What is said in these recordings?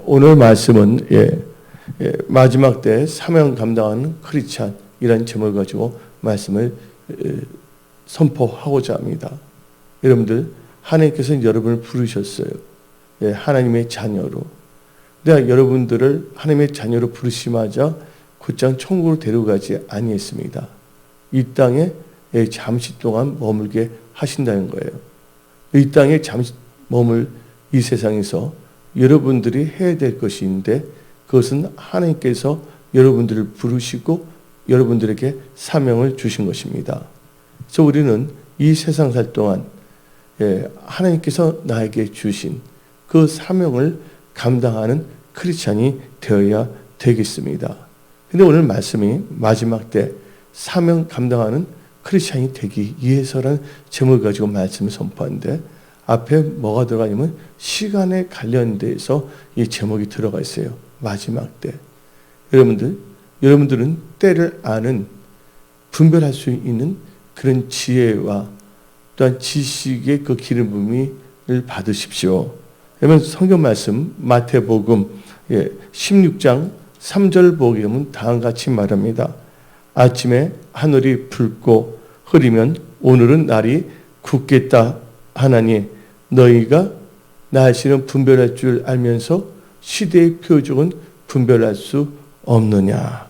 오늘 말씀은 마지막 때 사명 감당하는 크리스찬이라는 제목을 가지고 말씀을 선포하고자 합니다. 여러분들, 하나님께서는 여러분을 부르셨어요. 하나님의 자녀로. 내가 여러분들을 하나님의 자녀로 부르시마자 곧장 천국으로 데려가지 아니했습니다. 이 땅에 잠시 동안 머물게 하신다는 거예요. 이 땅에 잠시 머물 이 세상에서 여러분들이 해야 될 것이 있는데, 그것은 하나님께서 여러분들을 부르시고 여러분들에게 사명을 주신 것입니다. 그래서 우리는 이 세상 살 동안 하나님께서 나에게 주신 그 사명을 감당하는 크리스찬이 되어야 되겠습니다. 근데 오늘 말씀이 마지막 때 사명 감당하는 크리스찬이 되기 위해서라는 제목을 가지고 말씀을 선포하는데, 앞에 뭐가 들어가냐면 시간에 관련돼서 이 제목이 들어가 있어요. 마지막 때. 여러분들은 때를 아는, 분별할 수 있는 그런 지혜와 또한 지식의 그 기름 부음을 받으십시오. 그러면 성경 말씀 마태복음 16장 3절 보게 되면 다음과 같이 말합니다. 아침에 하늘이 붉고 흐리면 오늘은 날이 굳겠다 하나니 너희가 날씨는 분별할 줄 알면서 시대의 표적은 분별할 수 없느냐.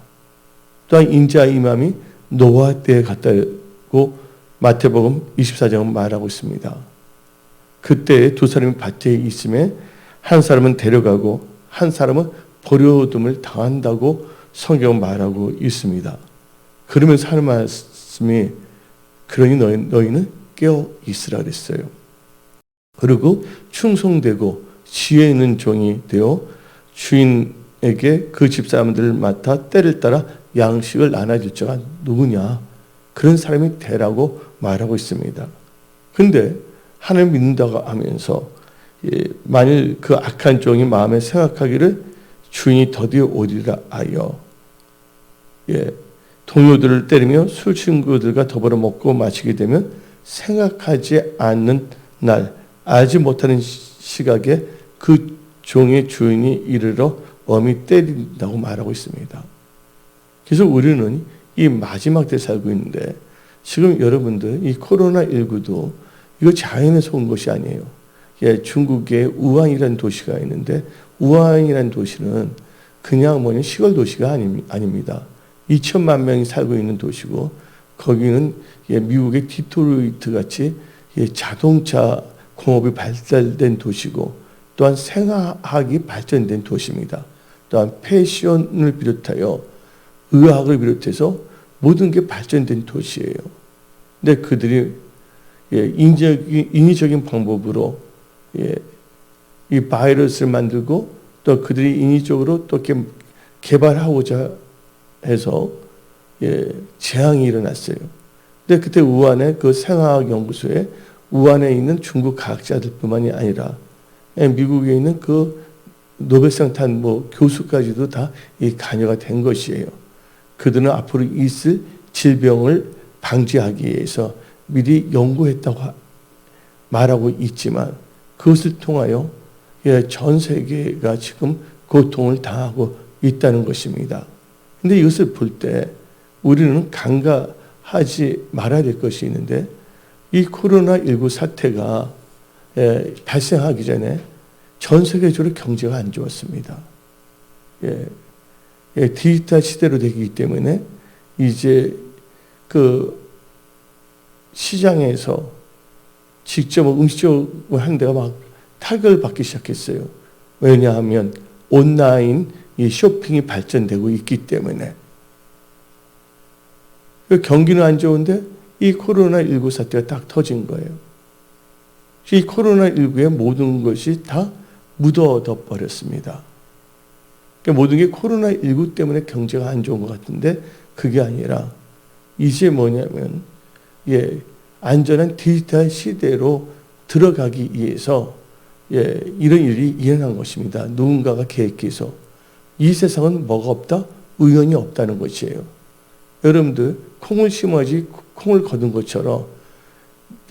또한 인자 임함이 노아 때에 같다고 마태복음 24장은 말하고 있습니다. 그때 두 사람이 밭에 있음에 한 사람은 데려가고 한 사람은 버려둠을 당한다고 성경은 말하고 있습니다. 그러면서 하는 말씀이 그러니 너희는 깨어 있으라 그랬어요. 그리고 충성되고 지혜 있는 종이 되어 주인에게 그 집사람들을 맡아 때를 따라 양식을 나눠줄 자가 누구냐, 그런 사람이 되라고 말하고 있습니다. 근데 하나님 믿는다고 하면서 만일 그 악한 종이 마음에 생각하기를 주인이 더디어 오리라 하여 동료들을 때리며 술 친구들과 더불어 먹고 마시게 되면 생각하지 않는 날, 알지 못하는 시각에 그 종의 주인이 이르러 엄히 때린다고 말하고 있습니다. 그래서 우리는 이 마지막 때 살고 있는데, 지금 여러분들 이 코로나19도 이거 자연에서 온 것이 아니에요. 중국에 우한이라는 도시가 있는데, 우한이라는 도시는 그냥 시골 도시가 아닙니다. 2천만 명이 살고 있는 도시고, 거기는 미국의 디트로이트 같이 자동차 공업이 발달된 도시고, 또한 생화학이 발전된 도시입니다. 또한 패션을 비롯하여 의학을 비롯해서 모든 게 발전된 도시예요. 근데 그들이 인위적인 방법으로 이 바이러스를 만들고, 또 그들이 인위적으로 또 개발하고자 해서 재앙이 일어났어요. 근데 그때 우한의 그 생화학 연구소에 우한에 있는 중국 과학자들뿐만이 아니라 미국에 있는 그 노벨상 탄 교수까지도 다 이 관여가 된 것이에요. 그들은 앞으로 있을 질병을 방지하기 위해서 미리 연구했다고 말하고 있지만, 그것을 통하여 전 세계가 지금 고통을 당하고 있다는 것입니다. 근데 이것을 볼 때 우리는 간과하지 말아야 될 것이 있는데, 이 코로나19 사태가 발생하기 전에 전 세계적으로 경제가 안 좋았습니다. 디지털 시대로 되기 때문에 이제 그 시장에서 직접 음식점을 하는 데가 막 타격을 받기 시작했어요. 왜냐하면 온라인 이 쇼핑이 발전되고 있기 때문에. 경기는 안 좋은데 이 코로나19 사태가 딱 터진 거예요. 이 코로나19의 모든 것이 다 묻어져 버렸습니다. 모든 게 코로나19 때문에 경제가 안 좋은 것 같은데, 그게 아니라 이제 뭐냐면 안전한 디지털 시대로 들어가기 위해서 이런 일이 일어난 것입니다. 누군가가 계획해서. 이 세상은 뭐가 없다? 우연이 없다는 것이에요. 여러분들, 콩을 심어야지 콩을 거둔 것처럼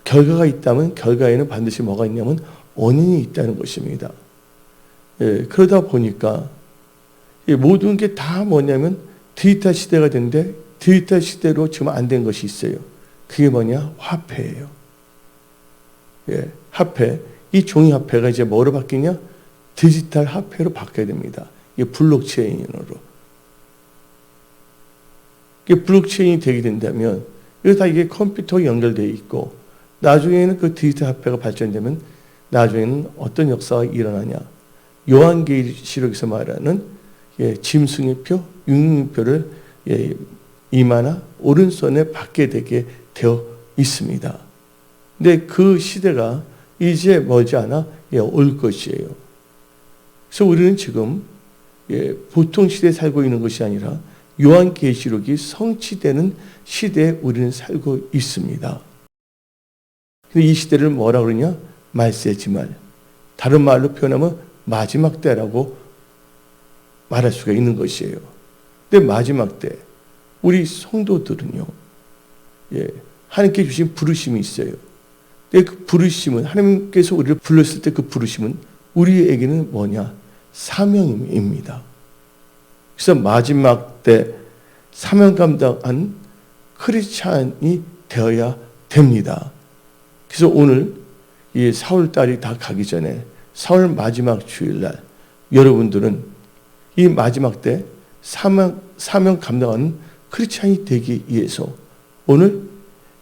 결과가 있다면 결과에는 반드시 뭐가 있냐면 원인이 있다는 것입니다. 그러다 보니까 모든 게 다 뭐냐면 디지털 시대가 됐는데 디지털 시대로 지금 안 된 것이 있어요. 그게 뭐냐? 화폐예요. 화폐. 이 종이 화폐가 이제 뭐로 바뀌냐? 디지털 화폐로 바뀌어야 됩니다. 이게 블록체인으로. 이게 블록체인이 되게 된다면 이게 컴퓨터와 연결되어 있고 나중에는 그 디지털 화폐가 발전되면 나중에는 어떤 역사가 일어나냐? 요한계시록에서 말하는 짐승의표, 융표를 이마나 오른손에 받게 되게 되어 있습니다. 근데 그 시대가 이제 머지않아 올 것이에요. 그래서 우리는 지금 보통 시대에 살고 있는 것이 아니라 요한계시록이 성취되는 시대에 우리는 살고 있습니다. 이 시대를 뭐라 그러냐? 말세지말. 다른 말로 표현하면 마지막 때라고 말할 수가 있는 것이에요. 근데 마지막 때 우리 성도들은요, 하나님께 주신 부르심이 있어요. 근데 그 부르심은 하나님께서 우리를 불렀을 때 그 부르심은 우리에게는 뭐냐? 사명입니다. 그래서 마지막 때 사명 감당한 크리스찬이 되어야 됩니다. 그래서 오늘 이 4월달이 다 가기 전에 4월 마지막 주일날 여러분들은 이 마지막 때 사명 감당하는 크리스찬이 되기 위해서 오늘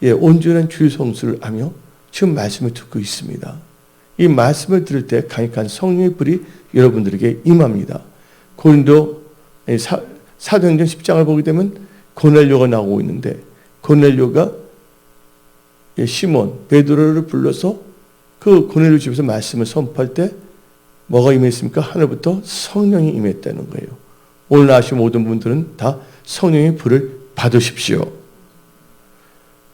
온전한 주일 성수를 하며 지금 말씀을 듣고 있습니다. 이 말씀을 들을 때 강력한 성령의 불이 여러분들에게 임합니다. 고린도 사도행전 10장을 보게 되면 고넬료가 나오고 있는데 고넬료가 시몬 베드로를 불러서 그 고넬료 집에서 말씀을 선포할 때 뭐가 임했습니까? 하늘부터 성령이 임했다는 거예요. 오늘 아시는 모든 분들은 다 성령의 불을 받으십시오.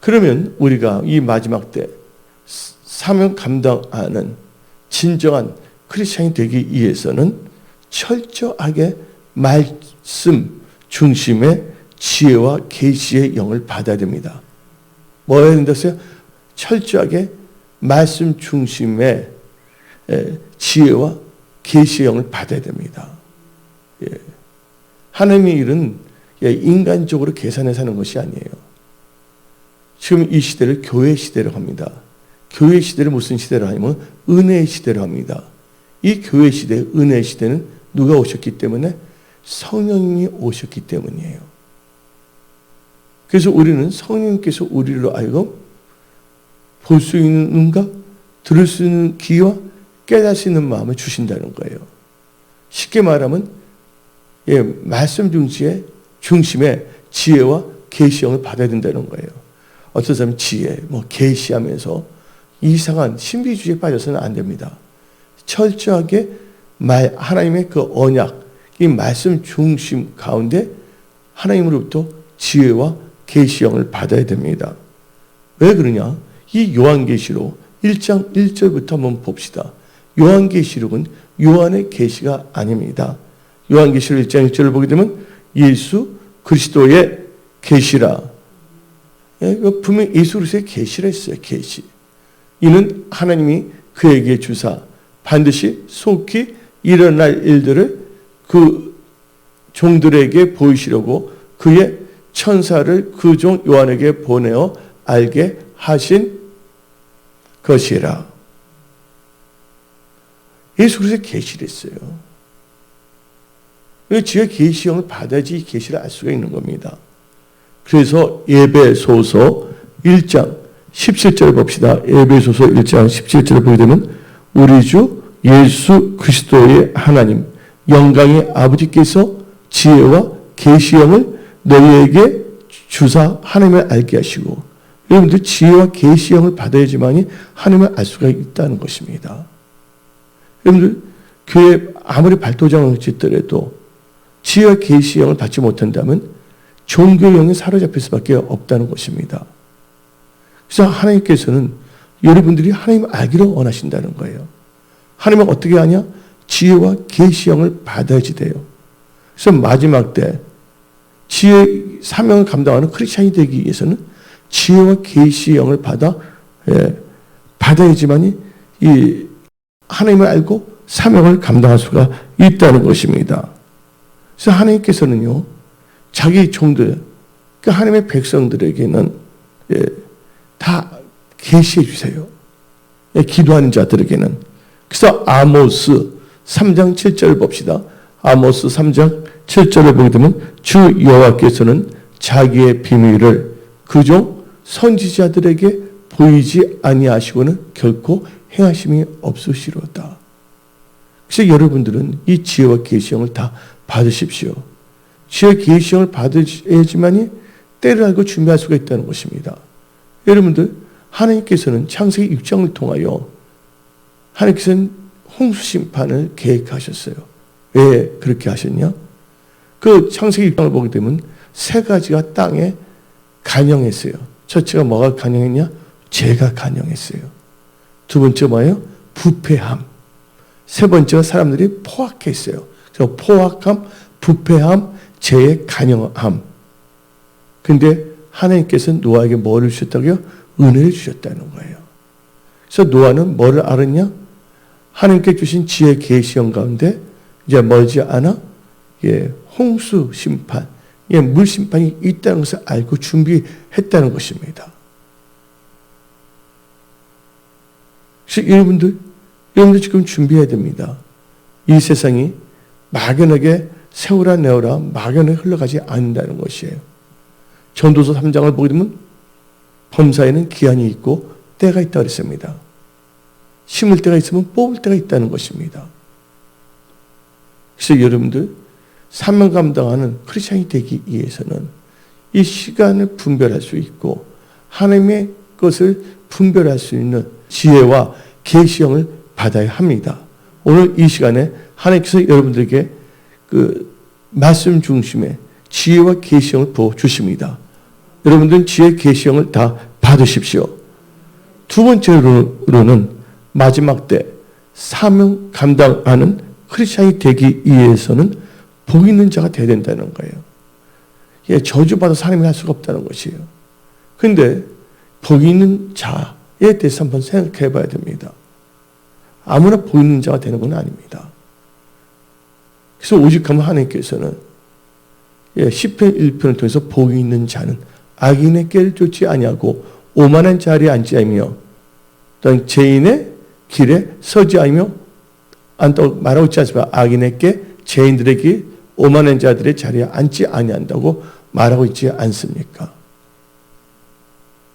그러면 우리가 이 마지막 때 사명 감당하는 진정한 크리스찬이 되기 위해서는 철저하게 말씀 중심의 지혜와 계시의 영을 받아야 됩니다. 뭐 해야 된다고요? 철저하게 말씀 중심의 지혜와 계시의 영을 받아야 됩니다. 하나님의 일은 인간적으로 계산해서 하는 것이 아니에요. 지금 이 시대를 교회 시대로 합니다. 교회 시대를 무슨 시대로 하냐면 은혜의 시대로 합니다. 이 교회 시대, 은혜의 시대는 누가 오셨기 때문에? 성령님이 오셨기 때문이에요. 그래서 우리는 성령님께서 우리로 하여금 볼 수 있는 눈과 들을 수 있는 귀와 깨달을 수 있는 마음을 주신다는 거예요. 쉽게 말하면 말씀 중심의 지혜와 계시형을 받아야 된다는 거예요. 어떤 사람은 지혜, 계시하면서 이상한 신비주의에 빠져서는 안 됩니다. 철저하게 하나님의 그 언약, 이 말씀 중심 가운데 하나님으로부터 지혜와 계시형을 받아야 됩니다. 왜 그러냐? 이 요한계시록 1장 1절부터 한번 봅시다. 요한계시록은 요한의 계시가 아닙니다. 요한계시록 1장 1절을 보게 되면 예수 그리스도의 계시라. 분명히 예수 그리스도의 계시라 했어요. 계시. 이는 하나님이 그에게 주사 반드시 속히 일어날 일들을 그 종들에게 보이시려고 그의 천사를 그 종 요한에게 보내어 알게 하신 것이라. 예수 그리스도의 계시를 했어요. 지혜 계시형을 받아야지 이 계시를 알 수가 있는 겁니다. 그래서 에베소서 1장 17절 봅시다. 에베소서 1장 17절을 보게 되면 우리 주 예수 그리스도의 하나님 영광의 아버지께서 지혜와 계시형을 너희에게 주사 하나님을 알게 하시고, 여러분들 지혜와 계시형을 받아야지만이 하나님을 알 수가 있다는 것입니다. 여러분들 교회 아무리 발도장을 짓더라도 지혜와 계시형을 받지 못한다면 종교형에 사로잡힐 수밖에 없다는 것입니다. 그래서 하나님께서는 여러분들이 하나님을 알기를 원하신다는 거예요. 하나님은 어떻게 하냐? 지혜와 계시형을 받아야지 돼요. 그래서 마지막 때 지혜 사명을 감당하는 크리스찬이 되기 위해서는 지혜와 계시형을 받아야지만이 이 하나님을 알고 사명을 감당할 수가 있다는 것입니다. 그래서 하나님께서는요, 자기 종들, 그 하나님의 백성들에게는 다 계시해 주세요. 기도하는 자들에게는. 그래서 아모스 3장 7절을 봅시다. 아모스 3장 7절을 보게 되면 주 여호와께서는 자기의 비밀을 그종 선지자들에게 보이지 아니하시고는 결코 행하심이 없으시로다. 그래서 여러분들은 이 지혜와 계시형을 다 받으십시오. 지혜 계시형을 받으셔야지만이 때를 알고 준비할 수가 있다는 것입니다. 여러분들, 하나님께서는 창세기 6장을 통하여 하나님께서는 홍수 심판을 계획하셨어요. 왜 그렇게 하셨냐? 그 창세기 6장을 보게 되면 세 가지가 땅에 간영했어요. 첫째가 뭐가 간영했냐? 죄가 간영했어요. 두 번째 뭐예요? 부패함. 세 번째가 사람들이 포악했어요. 그래서 포악함, 부패함, 죄의 간영함. 근데 하나님께서는 노아에게 뭐를 주셨다고요? 은혜를 주셨다는 거예요. 그래서 노아는 뭐를 알았냐? 하나님께 주신 지혜 계시형 가운데 이제 멀지 않아 홍수 심판, 물 심판이 있다는 것을 알고 준비했다는 것입니다. 그래서 여러분들 지금 준비해야 됩니다. 이 세상이 막연하게 세우라 내어라 막연하게 흘러가지 않는다는 것이에요. 전도서 3장을 보게 되면 범사에는 기한이 있고 때가 있다고 했습니다. 심을 때가 있으면 뽑을 때가 있다는 것입니다. 그래서 여러분들 사명 감당하는 크리스찬이 되기 위해서는 이 시간을 분별할 수 있고 하나님의 것을 분별할 수 있는 지혜와 계시형을 받아야 합니다. 오늘 이 시간에 하나님께서 여러분들에게 그 말씀 중심에 지혜와 계시형을 부어 주십니다. 여러분들은 지혜 계시형을 다 받으십시오. 두 번째로는 마지막 때 사명 감당하는 크리스찬이 되기 위해서는 복 있는 자가 되어야 된다는 거예요. 저주받아서 하나님이 할 수가 없다는 것이에요. 그런데 복 있는 자에 대해서 한번 생각해 봐야 됩니다. 아무나 복 있는 자가 되는 건 아닙니다. 그래서 오직하면 하나님께서는 시편 1편을 통해서 복이 있는 자는 악인의 길을 쫓지 아니하고 오만한 자리에 앉지 아니하며 또한 죄인의 길에 서지 아니하며 안다고 말하고 있지 않습니까? 악인의 길, 죄인들의 길, 오만한 자들의 자리에 앉지 아니한다고 말하고 있지 않습니까?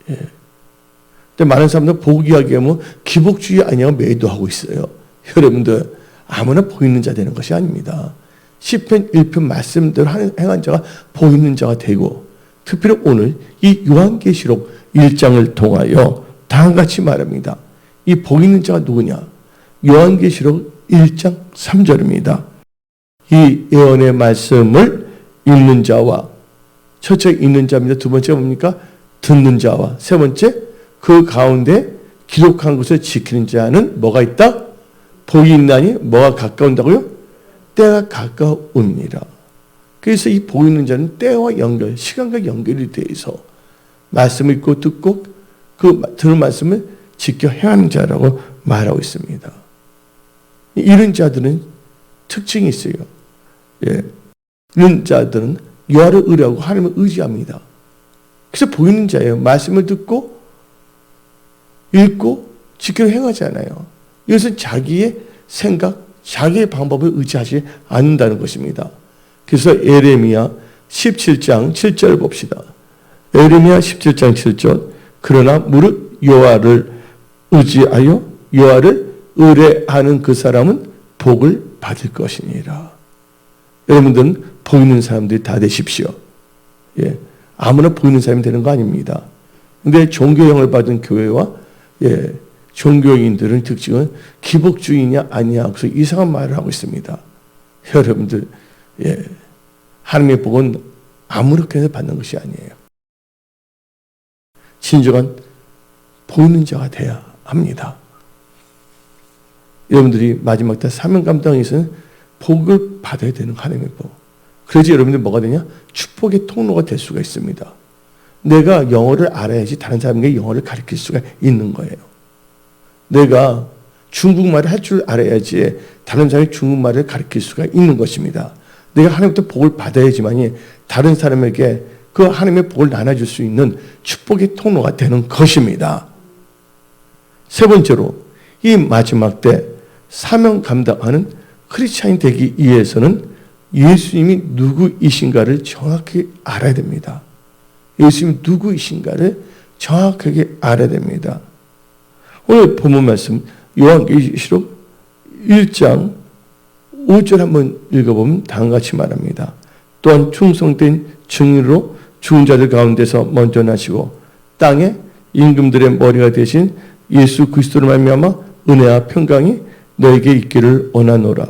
근데 많은 사람들은 복 이야기하면 기복주의 아니하고 매도하고 있어요. 여러분들 아무나 복 있는 자 되는 것이 아닙니다. 시편 1편 말씀대로 행한 자가 복 있는 자가 되고 특별히 오늘 이 요한계시록 1장을 통하여 다음과 같이 말합니다. 이 복 있는 자가 누구냐? 요한계시록 1장 3절입니다. 이 예언의 말씀을 읽는 자와 첫째 읽는 자입니다. 두 번째 뭡니까? 듣는 자와 세 번째 그 가운데 기록한 것을 지키는 자는 뭐가 있다? 복이 있나니 뭐가 가까운다고요? 때가 가까우니라. 그래서 이 복 있는 자는 때와 연결, 시간과 연결이 돼서 말씀을 읽고 듣고 그 들은 말씀을 지켜 행하는 자라고 말하고 있습니다. 이런 자들은 특징이 있어요. 이런 자들은 여호와를 의뢰하고 하나님을 의지합니다. 그래서 복 있는 자예요. 말씀을 듣고 읽고 지켜 행하잖아요. 이것은 자기의 생각, 자기의 방법을 의지하지 않는다는 것입니다. 그래서 에레미야 17장 7절 봅시다. 에레미야 17장 7절 그러나 무릇 여호와를 의지하여 여호와를 의뢰하는 그 사람은 복을 받을 것이니라. 여러분들은 복 있는 사람들이 다 되십시오. 아무나 복 있는 사람이 되는 거 아닙니다. 근데 종교형을 받은 교회와 종교인들은 특징은 기복주의냐 아니냐 그래서 이상한 말을 하고 있습니다. 여러분들 하나님의 복은 아무렇게나 받는 것이 아니에요. 진정한 복 있는 자가 돼야 합니다. 여러분들이 마지막 때 사명 감당에서는 복을 받아야 되는 하나님의 복. 그래야지 여러분들 뭐가 되냐? 축복의 통로가 될 수가 있습니다. 내가 영어를 알아야지 다른 사람에게 영어를 가르칠 수가 있는 거예요. 내가 중국말을 할 줄 알아야지 다른 사람이 중국말을 가르칠 수가 있는 것입니다. 내가 하나님부터 복을 받아야지만이 다른 사람에게 그 하나님의 복을 나눠줄 수 있는 축복의 통로가 되는 것입니다. 세 번째로 이 마지막 때 사명 감당하는 크리스찬이 되기 위해서는 예수님이 누구이신가를 정확히 알아야 됩니다. 예수님이 누구이신가를 정확하게 알아야 됩니다. 오늘 본문 말씀 요한계시록 1장 5절 한번 읽어보면 다음과 같이 말합니다. 또한 충성된 증인으로 죽은 자들 가운데서 먼저 나시고 땅에 임금들의 머리가 되신 예수 그리스도로 말미암아 은혜와 평강이 너에게 있기를 원하노라.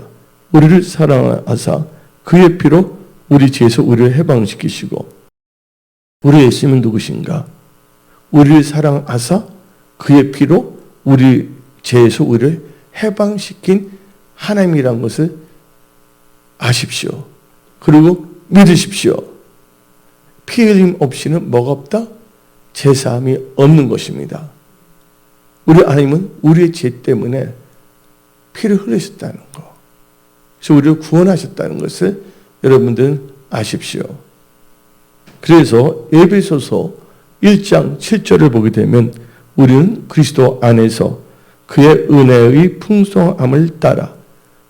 우리를 사랑하사 그의 피로 우리 죄에서 우리를 해방시키시고, 우리 예수님은 누구신가? 우리를 사랑하사 그의 피로 우리 죄에서 우리를 해방시킨 하나님이란 것을 아십시오. 그리고 믿으십시오. 피 흘림 없이는 뭐가 없다? 제사함이 없는 것입니다. 우리 하나님은 우리의 죄 때문에 피를 흘리셨다는 거. 그래서 우리를 구원하셨다는 것을 여러분들은 아십시오. 그래서 에베소서 1장 7절을 보게 되면 우리는 그리스도 안에서 그의 은혜의 풍성함을 따라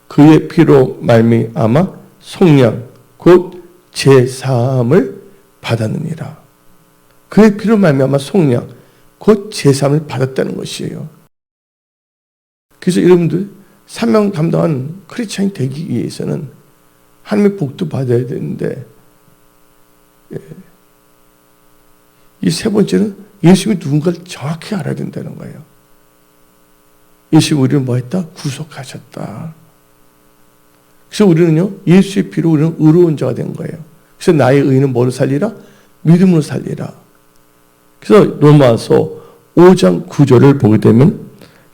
그의 피로 말미암아 속량 곧 제사함을 받았느니라. 그의 피로 말미암아 속량 곧 제사함을 받았다는 것이에요. 그래서 여러분들 사명 감당한 크리스찬이 되기 위해서는 하나님의 복도 받아야 되는데, 이 세 번째는 예수님이 누군가를 정확히 알아야 된다는 거예요. 예수님이 우리를 뭐 했다? 구속하셨다. 그래서 우리는요, 예수의 피로 우리는 의로운 자가 된 거예요. 그래서 나의 의는 뭐로 살리라? 믿음으로 살리라. 그래서 로마서 5장 9절을 보게 되면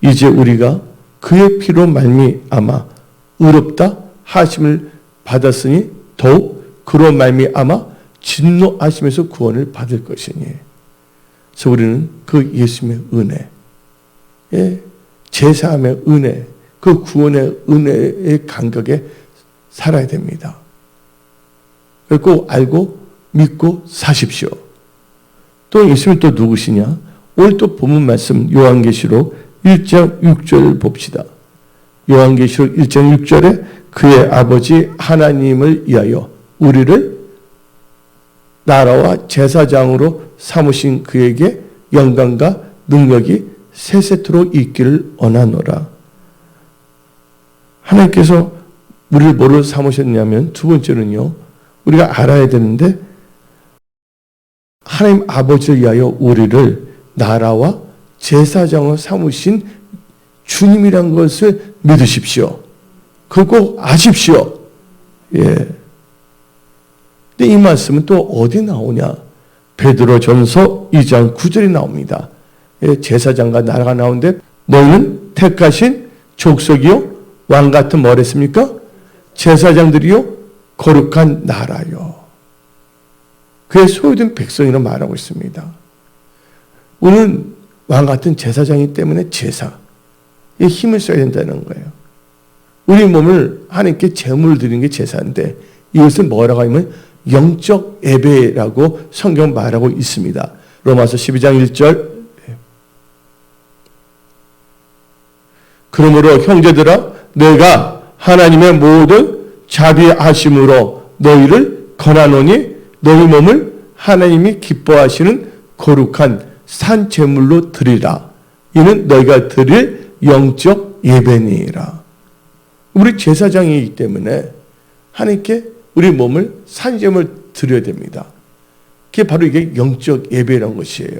이제 우리가 그의 피로 말미암아 의롭다 하심을 받았으니 더욱 그로 말미암아 진노하심에서 구원을 받을 것이니. 그래서 우리는 그 예수님의 은혜, 제사함의 은혜, 그 구원의 은혜의 감격에 살아야 됩니다. 꼭 알고 믿고 사십시오. 또 예수님이 또 누구시냐? 오늘 또 본문 말씀 요한계시록 1장 6절을 봅시다. 요한계시록 1장 6절에 그의 아버지 하나님을 위하여 우리를 나라와 제사장으로 삼으신 그에게 영광과 능력이 세세토록 있기를 원하노라. 하나님께서 우리를 뭐로 삼으셨냐면, 두 번째는요, 우리가 알아야 되는데, 하나님 아버지를 위하여 우리를 나라와 제사장으로 삼으신 주님이란 것을 믿으십시오. 그거 꼭 아십시오. 근데 이 말씀은 또 어디 나오냐? 베드로전서 2장 9절이 나옵니다. 제사장과 나라가 나오는데 너희는 택하신 족속이요 왕 같은 뭐랬습니까? 제사장들이요 거룩한 나라요. 그의 소유된 백성이라고 말하고 있습니다. 우리는 왕 같은 제사장이기 때문에 제사에 힘을 써야 된다는 거예요. 우리 몸을 하나님께 제물을 드리는 게 제사인데, 이것을 뭐라고 하면 영적 예배라고 성경 말하고 있습니다. 로마서 12장 1절. 그러므로 형제들아, 내가 하나님의 모든 자비하심으로 너희를 권하노니 너희 몸을 하나님이 기뻐하시는 거룩한 산 제물로 드리라. 이는 너희가 드릴 영적 예배니라. 우리 제사장이기 때문에 하나님께 우리 몸을 산 제물 드려야 됩니다. 그게 바로 이게 영적 예배라는 것이에요.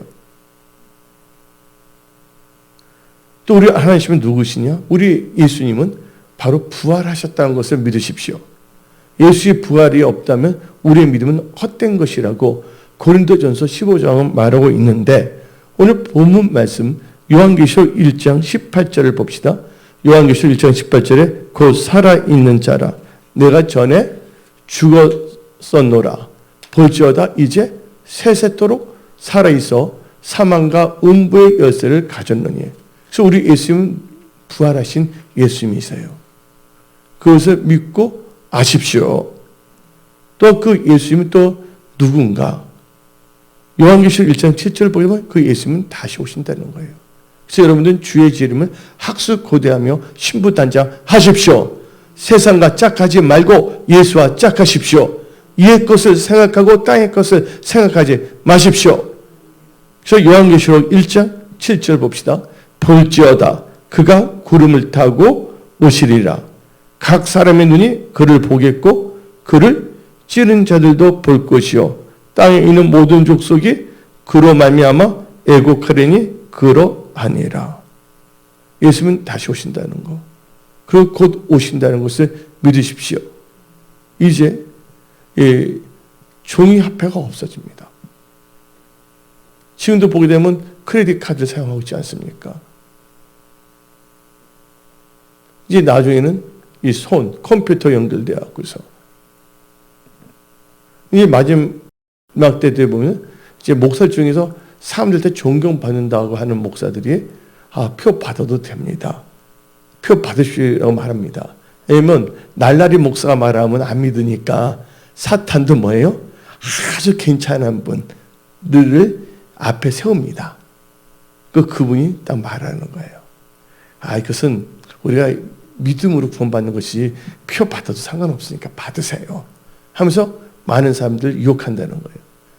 또 우리 하나님은 누구시냐? 우리 예수님은 바로 부활하셨다는 것을 믿으십시오. 예수의 부활이 없다면 우리의 믿음은 헛된 것이라고 고린도전서 15장은 말하고 있는데, 오늘 본문 말씀 요한계시록 1장 18절을 봅시다. 요한계시록 1장 18절에 곧 살아있는 자라 내가 전에 죽었었노라 볼지어다 이제 세세토록 살아있어 사망과 음부의 열쇠를 가졌느니. 그래서 우리 예수님은 부활하신 예수님이세요. 그것을 믿고 아십시오. 또 그 예수님은 또 누군가? 요한계시록 1장 7절 보면 그 예수님은 다시 오신다는 거예요. 그래서 여러분들은 주의 이름을 학수고대하며 신부단장하십시오. 세상과 짝하지 말고 예수와 짝하십시오. 이의 것을 생각하고 땅의 것을 생각하지 마십시오. 그래서 요한계시록 1장 7절 봅시다. 볼지어다 그가 구름을 타고 오시리라. 각 사람의 눈이 그를 보겠고 그를 찌른 자들도 볼 것이요 땅에 있는 모든 족속이 그로 말미암아 애곡하리니 그러하니라. 예수님은 다시 오신다는 거, 그리고 곧 오신다는 것을 믿으십시오. 이제 종이 화폐가 없어집니다. 지금도 보게 되면 크레딧 카드를 사용하고 있지 않습니까? 이제 나중에는 이 컴퓨터 연결되어 있고서 이제 마지막 때 보면 이제 목사 중에서 사람들한테 존경받는다고 하는 목사들이 표 받아도 됩니다. 표 받으시라고 말합니다. 왜냐면 날라리 목사가 말하면 안 믿으니까 사탄도 뭐예요? 아주 괜찮은 분들을 앞에 세웁니다. 그분이 딱 말하는 거예요. 이것은 우리가 믿음으로 구원받는 것이 표 받아도 상관없으니까 받으세요 하면서 많은 사람들 유혹한다는 거예요.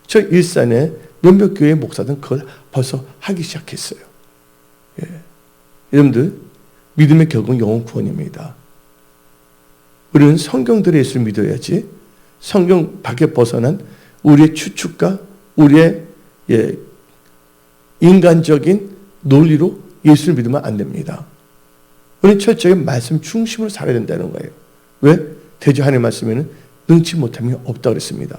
저 일산에 몇몇 교회 목사들은 그걸 벌써 하기 시작했어요. 여러분들, 믿음의 결국은 영혼 구원입니다. 우리는 성경들의 예수를 믿어야지 성경 밖에 벗어난 우리의 추측과 우리의 인간적인 논리로 예수를 믿으면 안 됩니다. 우리는 철저히 말씀 중심으로 살아야 된다는 거예요. 왜? 대저 하나님의 말씀에는 능치 못함이 없다고 그랬습니다.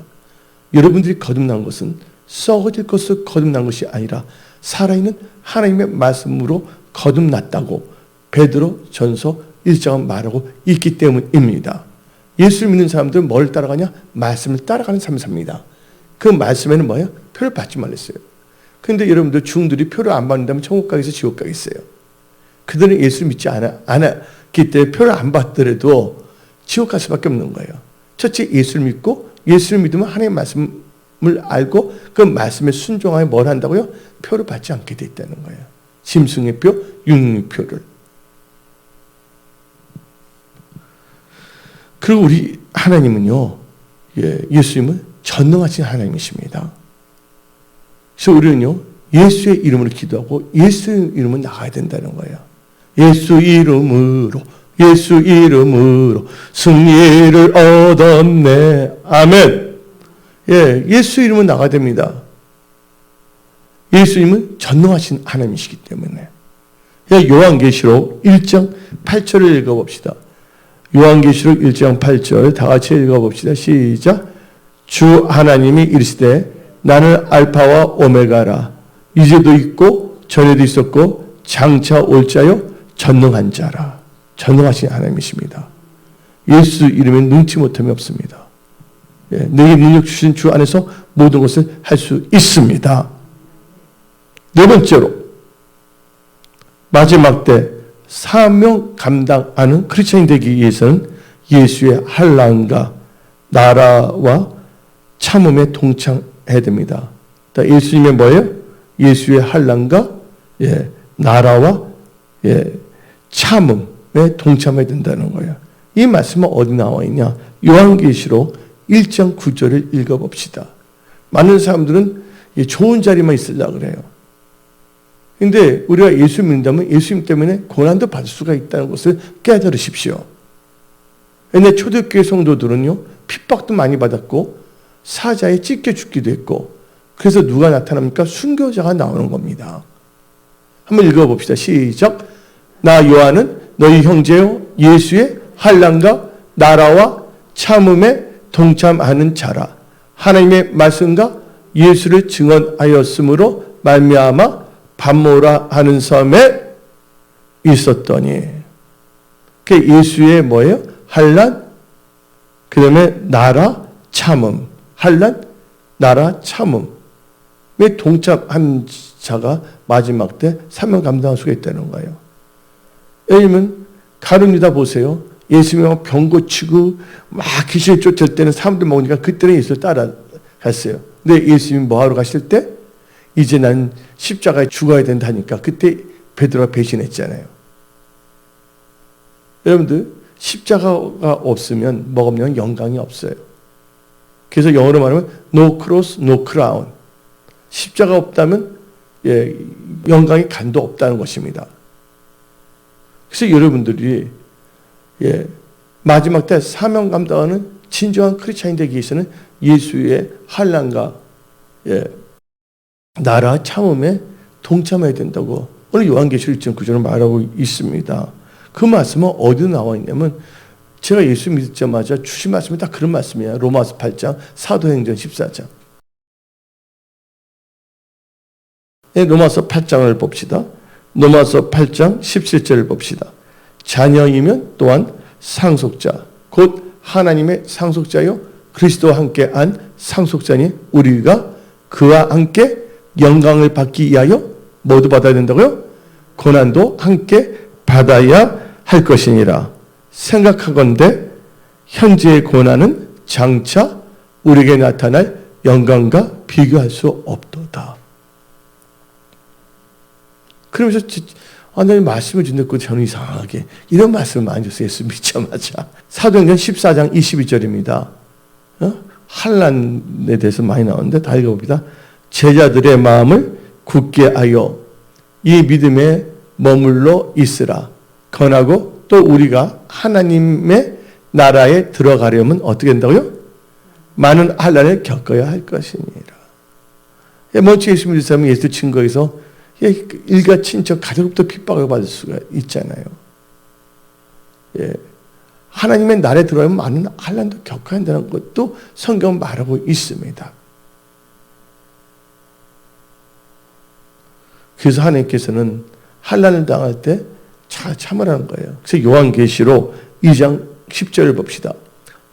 여러분들이 거듭난 것은 썩어질 것을 거듭난 것이 아니라 살아있는 하나님의 말씀으로 거듭났다고 베드로 전서 1장은 말하고 있기 때문입니다. 예수를 믿는 사람들은 뭘 따라가냐? 말씀을 따라가는 삶을 삽니다. 그 말씀에는 뭐예요? 표를 받지 말랬어요. 그런데 여러분들 중들이 표를 안 받는다면 천국 가겠어요? 지옥 가겠어요? 그들은 예수를 믿지 않았기 때문에 표를 안 받더라도 지옥 갈 수밖에 없는 거예요. 첫째, 예수를 믿고 예수를 믿으면 하나님의 말씀을 알고 그 말씀에 순종하여 뭘 한다고요? 표를 받지 않게 돼 있다는 거예요. 짐승의 표, 육류의 표를. 그리고 우리 하나님은요, 예수님은 전능하신 하나님이십니다. 그래서 우리는요, 예수의 이름으로 기도하고 예수의 이름으로 나가야 된다는 거예요. 예수 이름으로 승리를 얻었네. 아멘. 예수 이름은 나가야 됩니다. 예수님은 전능하신 하나님이시기 때문에. 요한계시록 1장 8절을 읽어봅시다. 요한계시록 1장 8절 다 같이 읽어봅시다. 시작. 주 하나님이 이르시되 나는 알파와 오메가라. 이제도 있고 전에도 있었고 장차 올 자요 전능한 자라. 전능하신 하나님이십니다. 예수 이름에 능치 못함이 없습니다. 내게 능력 주신 주 안에서 모든 것을 할 수 있습니다. 네 번째로 마지막 때 사명 감당하는 크리스천이 되기 위해서는 예수의 환난과 나라와 참음에 동참해야 됩니다. 예수님의 뭐예요? 예수의 환난과 나라와 참음에 동참해야 된다는 거예요. 이 말씀은 어디 나와 있냐? 요한계시록 1장 9절을 읽어봅시다. 많은 사람들은 좋은 자리만 있으려고 그래요. 근데 우리가 예수 믿는다면 예수님 때문에 고난도 받을 수가 있다는 것을 깨달으십시오. 근데 초대교회 성도들은요, 핍박도 많이 받았고 사자에 찢겨 죽기도 했고, 그래서 누가 나타납니까? 순교자가 나오는 겁니다. 한번 읽어봅시다. 시작. 나 요한은 너희 형제요 예수의 환난과 나라와 참음에 동참하는 자라. 하나님의 말씀과 예수를 증언하였으므로 말미암아 밤모라 하는 섬에 있었더니. 그 예수의 뭐예요? 환난, 그 다음에 나라, 참음. 환난, 나라, 참음에 동참한 자가 마지막 때 사명 감당할 수가 있다는 거예요. 예를 들면 가룟 유다 보세요. 예수님이 병 고치고 막 귀신을 쫓을 때는 사람들 먹으니까 그때는 예수를 따라갔어요. 근데 예수님이 뭐하러 가실 때 이제 난 십자가에 죽어야 된다니까 그때 베드로가 배신했잖아요. 여러분들 십자가가 없으면 뭐가 없냐면 영광이 없어요. 그래서 영어로 말하면 no cross, no crown. 십자가 없다면 영광이 간도 없다는 것입니다. 그래서 여러분들이 마지막 때 사명 감당하는 진정한 크리스찬이 되기 위해서는 예수의 환난과 나라 참음에 동참해야 된다고 오늘 요한계시록 1.9절을 말하고 있습니다. 그 말씀은 어디에 나와 있냐면 제가 예수 믿자마자 주신 말씀이 딱 그런 말씀이에요. 로마서 8장, 사도행전 14장. 로마서 8장을 봅시다. 로마서 8장 17절을 봅시다. 자녀이면 또한 상속자, 곧 하나님의 상속자요 그리스도와 함께 한 상속자니 우리가 그와 함께 영광을 받기 위하여 모두 받아야 된다고요? 고난도 함께 받아야 할 것이니라. 생각하건대 현재의 고난은 장차 우리에게 나타날 영광과 비교할 수 없도다. 그러면서 하나님 말씀을 듣고 저는 이상하게 이런 말씀을 많이 줬어요. 예수 믿자마자. 사도행전 14장 22절입니다. 환난에 대해서 많이 나오는데 다 읽어봅니다. 제자들의 마음을 굳게 하여 이 믿음에 머물러 있으라. 건하고 또 우리가 하나님의 나라에 들어가려면 어떻게 된다고요? 많은 환난을 겪어야 할 것이니라. 먼저 예수 믿는 사람은 예수 증거에서 일가 친척 가족부터 핍박을 받을 수가 있잖아요. 하나님의 나라에 들어가면 많은 환난도 겪어야 한다는 것도 성경은 말하고 있습니다. 그래서 하나님께서는 환난을 당할 때 참으라는 거예요. 그래서 요한계시록 2장 10절을 봅시다.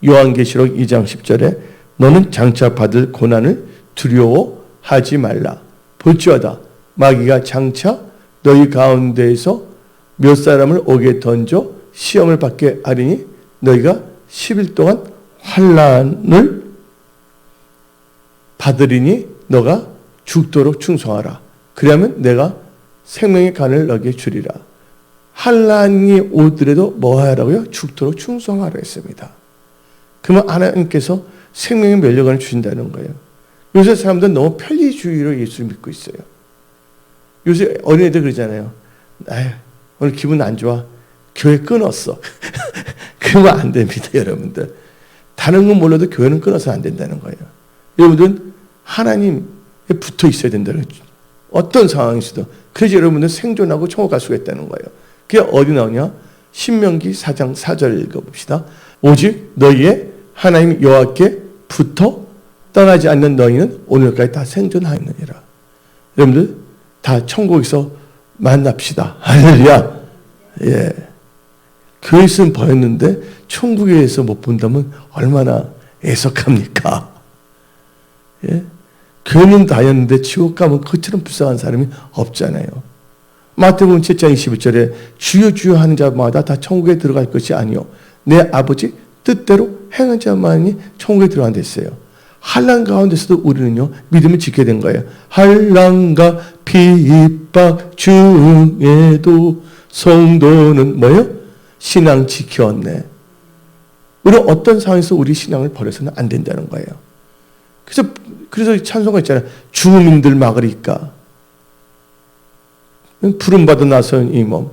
요한계시록 2장 10절에 너는 장차 받을 고난을 두려워하지 말라. 볼지어다 마귀가 장차 너희 가운데에서 몇 사람을 옥에 던져 시험을 받게 하리니 너희가 10일 동안 환난을 받으리니 너가 죽도록 충성하라. 그러면 내가 생명의 간을 너에게 주리라. 환난이 오더라도 뭐 하라고요? 죽도록 충성하라 했습니다. 그러면 하나님께서 생명의 면류관을 주신다는 거예요. 요새 사람들은 너무 편리주의로 예수를 믿고 있어요. 요새 어린애들 그러잖아요. 오늘 기분 안 좋아. 교회 끊었어. 그러면 안 됩니다, 여러분들. 다른 건 몰라도 교회는 끊어서 안 된다는 거예요. 여러분들은 하나님에 붙어 있어야 된다는 거죠. 어떤 상황에서도. 그래서 여러분들은 생존하고 천국 갈 수가 있다는 거예요. 그게 어디 나오냐? 신명기 4장 4절 읽어봅시다. 오직 너희의 하나님 여호와께 붙어 떠나지 않는 너희는 오늘까지 다 생존하였느니라. 여러분들 다 천국에서 만납시다. 할렐루야. 교회에서는 보였는데 천국에서 못 본다면 얼마나 애석합니까? 교회는 다녔는데 지옥 가면 그처럼 불쌍한 사람이 없잖아요. 마태복음 7장 21절에 주여 주여 하는 자마다 다 천국에 들어갈 것이 아니요 내 아버지 뜻대로 행한 자만이 천국에 들어간다 했어요. 환난 가운데서도 우리는요 믿음을 지켜야 된 거예요. 환난과 핍박 중에도 성도는 뭐예요? 신앙 지켰네. 우리는 어떤 상황에서 우리 신앙을 버려서는 안 된다는 거예요. 그래서 찬송가 있잖아요. 주민들 막으리까 부름받아 나선 이 몸.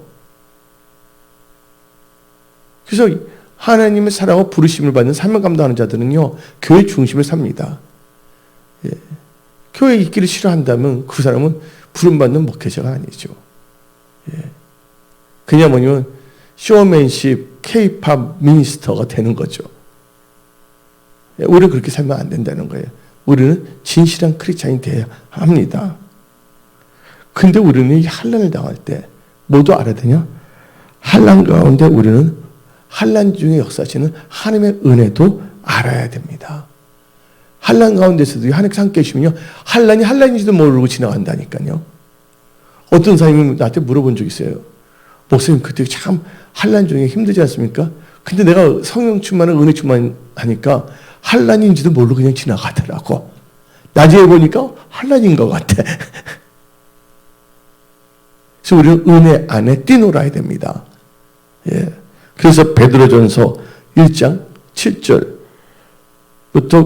그래서 하나님의 사랑과 부르심을 받는 사명 감당하는 자들은요 교회 중심을 삽니다. 교회에 있기를 싫어한다면 그 사람은 부름받는 목회자가 아니죠. 그냥 뭐냐면 쇼맨십 K-팝 미니스터가 되는 거죠. 우리는 그렇게 살면 안 된다는 거예요. 우리는 진실한 크리스찬이 되어야 합니다. 근데 우리는 이 환난을 당할 때 모두 알아야 되냐? 환난 가운데 우리는 환난 중에 역사하시는 하나님의 은혜도 알아야 됩니다. 환난 가운데서도 하나님께서 함께 계시면요. 환난이 환난인지도 모르고 지나간다니까요. 어떤 사람이 나한테 물어본 적 있어요. 목사님 그때 참 환난 중에 힘들지 않습니까? 근데 내가 성령 충만하고 은혜 충만하니까 환난인지도 모르고 그냥 지나가더라고. 나중에 보니까 환난인 것 같아. 그래서 우리는 은혜 안에 뛰놀아야 됩니다. 예. 그래서 베드로전서 1장 7절부터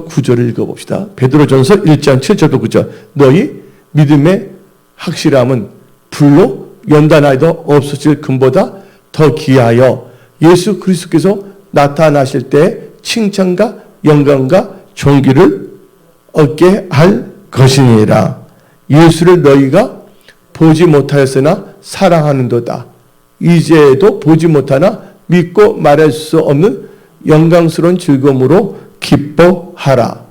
9절을 읽어봅시다. 베드로전서 1장 7절부터 9절. 너희 믿음의 확실함은 불로 연단하여도 없어질 금보다 더 귀하여 예수 그리스도께서 나타나실 때 칭찬과 영광과 존귀를 얻게 할 것이니라. 예수를 너희가 보지 못하였으나 사랑하는도다. 이제도 보지 못하나 믿고 말할 수 없는 영광스러운 즐거움으로 기뻐하라.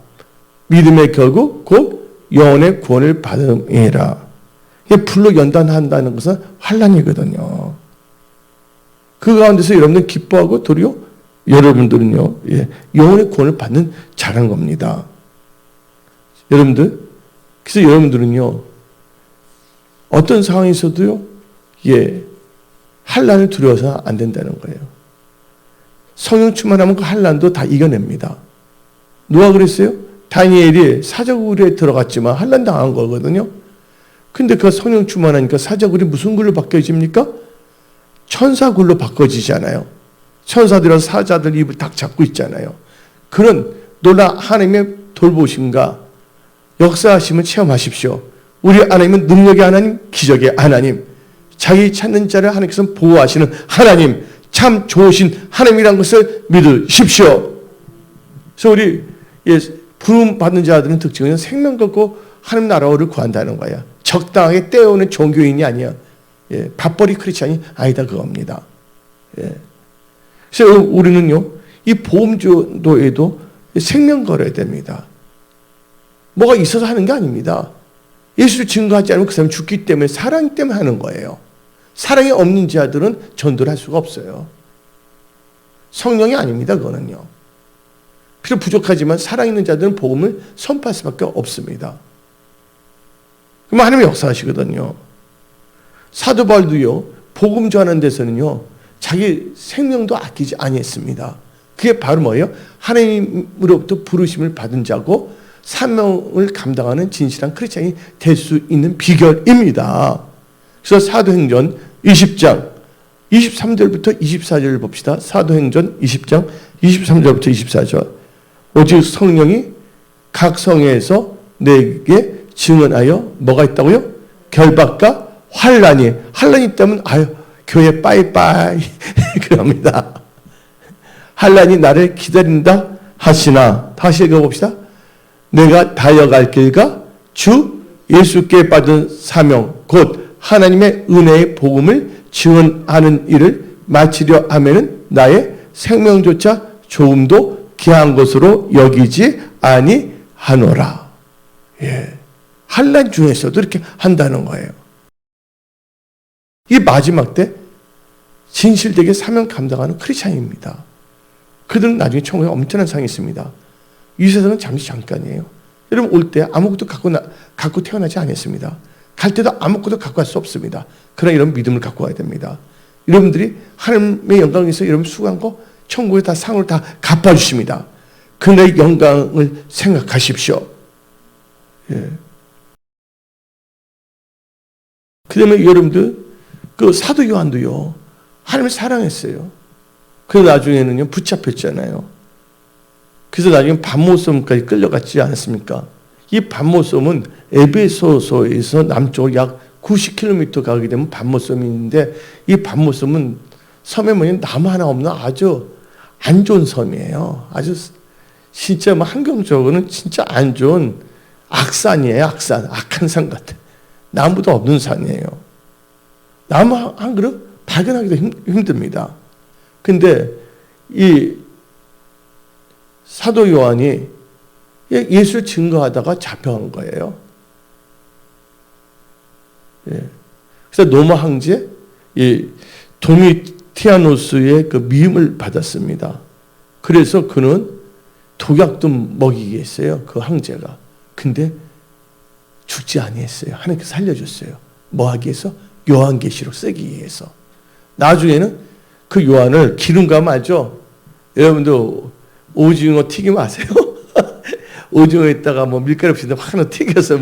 믿음의 결국 곧 영혼의 구원을 받음이라. 불로 연단한다는 것은 환난이거든요. 그 가운데서 여러분들 기뻐하고 도리어 여러분들은요, 영혼의 구원을 받는 잘한 겁니다. 여러분들, 그래서 여러분들은요, 어떤 상황에서도요, 환난을 두려워서 안 된다는 거예요. 성령 충만하면 그 환난도 다 이겨냅니다. 누가 그랬어요? 다니엘이 사자굴에 들어갔지만 환난 당한 거거든요. 근데 그 성령 충만하니까 사자굴이 무슨 굴로 바뀌어집니까? 천사굴로 바꿔지잖아요. 천사들은 사자들 입을 딱 잡고 있잖아요. 그런 놀라운 하나님의 돌보심과 역사하심을 체험하십시오. 우리 하나님은 능력의 하나님, 기적의 하나님, 자기 찾는 자를 하나님께서 보호하시는 하나님, 참 좋으신 하나님이라는 것을 믿으십시오. 그래서 우리 부름 받는 자들은 특징은 생명 걸고 하나님 나라를 구한다는 거야. 적당하게 떼어오는 종교인이 아니야. 밥벌이 크리스찬이 아니다 그겁니다. 그래서 우리는요, 이 보험조도에도 생명 걸어야 됩니다. 뭐가 있어서 하는 게 아닙니다. 예수를 증거하지 않으면 그 사람이 죽기 때문에 사랑 때문에 하는 거예요. 사랑이 없는 자들은 전도를 할 수가 없어요. 성령이 아닙니다. 그거는요. 필요 부족하지만 사랑 있는 자들은 복음을 선포할 수밖에 없습니다. 그러면 하나님이 역사하시거든요. 사도 바울도요, 복음 전하는 데서는요, 자기 생명도 아끼지 아니했습니다. 그게 바로 뭐예요? 하나님으로부터 부르심을 받은 자고 사명을 감당하는 진실한 크리스찬이 될 수 있는 비결입니다. 그래서 사도행전 20장 23절부터 24절을 봅시다. 사도행전 20장 23절부터 24절. 오직 성령이 각 성에서 내게 증언하여 뭐가 있다고요? 결박과 환란이 있다면 교회 빠이빠이 그럽니다. 환란이 나를 기다린다 하시나. 다시 읽어봅시다. 내가 다여갈 길과 주 예수께 받은 사명 곧 하나님의 은혜의 복음을 증언하는 일을 마치려 하면은 나의 생명조차 조금도 귀한 것으로 여기지 아니하노라. 환난 중에서도 이렇게 한다는 거예요. 이 마지막 때 진실되게 사명 감당하는 크리스찬입니다. 그들은 나중에 천국에 엄청난 상이 있습니다. 이 세상은 잠깐이에요. 여러분 올 때 아무것도 갖고 태어나지 않았습니다. 갈 때도 아무것도 갖고 갈 수 없습니다. 그러나 이런 믿음을 갖고 와야 됩니다. 여러분들이 하나님의 영광에서 여러분 수고한 거 천국에 다 상을 다 갚아주십니다. 그날의 영광을 생각하십시오. 그 다음에 여러분들 그 사도 요한도요, 하나님을 사랑했어요. 그래서 나중에는요 붙잡혔잖아요. 그래서 나중에 반모섬까지 끌려갔지 않았습니까? 이 반모섬은 에베소서에서 남쪽으로 약 90km 가게 되면 반모섬이 있는데, 이 반모섬은 섬에 뭐냐 나무 하나 없는 아주 안 좋은 섬이에요. 아주 진짜 뭐 환경적으로는 진짜 안 좋은 악산이에요. 악한 산 같아. 나무도 없는 산이에요. 나무 한 그릇 발견하기도 힘듭니다. 근데 이 사도 요한이 예수를 증거하다가 잡혀간 거예요. 그래서 로마 황제 도미티아노스의 그 미움을 받았습니다. 그래서 그는 독약도 먹이게 했어요. 그 황제가. 근데 죽지 아니했어요. 하나님께서 살려줬어요. 뭐 하기 위해서? 요한계시록 쓰기 위해서. 나중에는 그 요한을 기름과 알죠? 여러분도 오징어 튀김 아세요? 오징어에다가 뭐 밀가루 없이 하나 튀겨서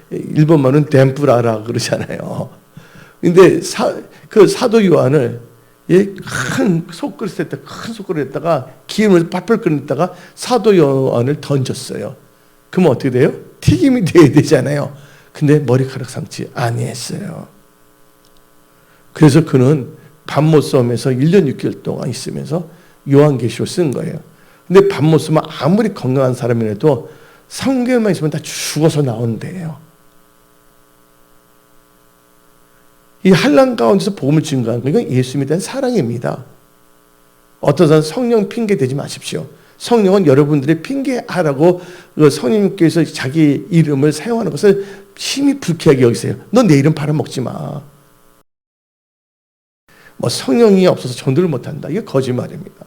일본 말은 덴뿌라라 그러잖아요. 근데 그 사도 요한을 큰 솥그릇에다가 기름을 팔팔 끓였다가 사도 요한을 던졌어요. 그러면 어떻게 돼요? 튀김이 돼야 되잖아요. 근데 머리카락 상치 아니했어요. 그래서 그는 밤못섬에서 1년 6개월 동안 있으면서 요한계시록 쓴 거예요. 근데 밤못섬은 아무리 건강한 사람이라도 3개월만 있으면 다 죽어서 나온대요. 이 환난 가운데서 복음을 증거하는 건 예수님에 대한 사랑입니다. 어떤 사람 성령 핑계 대지 마십시오. 성령은 여러분들의 핑계하라고 성령님께서 자기 이름을 사용하는 것을 심히 불쾌하게 여기세요. 너 내 이름 팔아먹지 마. 뭐 성령이 없어서 전도를 못한다. 이게 거짓말입니다.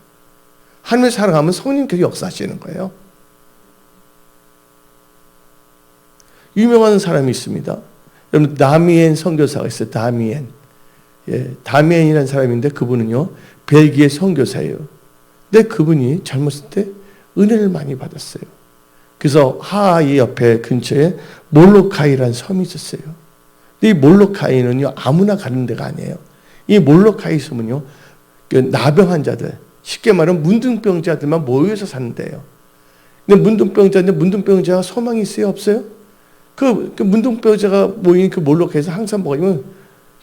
하나님을 사랑하면 성령께서 역사하시는 거예요. 유명한 사람이 있습니다. 여러분 다미엔 선교사가 있어요. 다미엔. 다미엔이라는 사람인데 그분은요 벨기에 선교사예요. 근데 그분이 젊었을 때 은혜를 많이 받았어요. 그래서 하하이 옆에 근처에 몰로카이라는 섬이 있었어요. 근데 이 몰로카이는요 아무나 가는 데가 아니에요. 이 몰로카이 섬은요 나병 환자들, 쉽게 말하면 문둥병자들만 모여서 사는 데예요. 근데 문둥병자가 소망이 있어요? 없어요? 그 문둥병자가 모인 그 몰로카이에서 항상 뭐냐면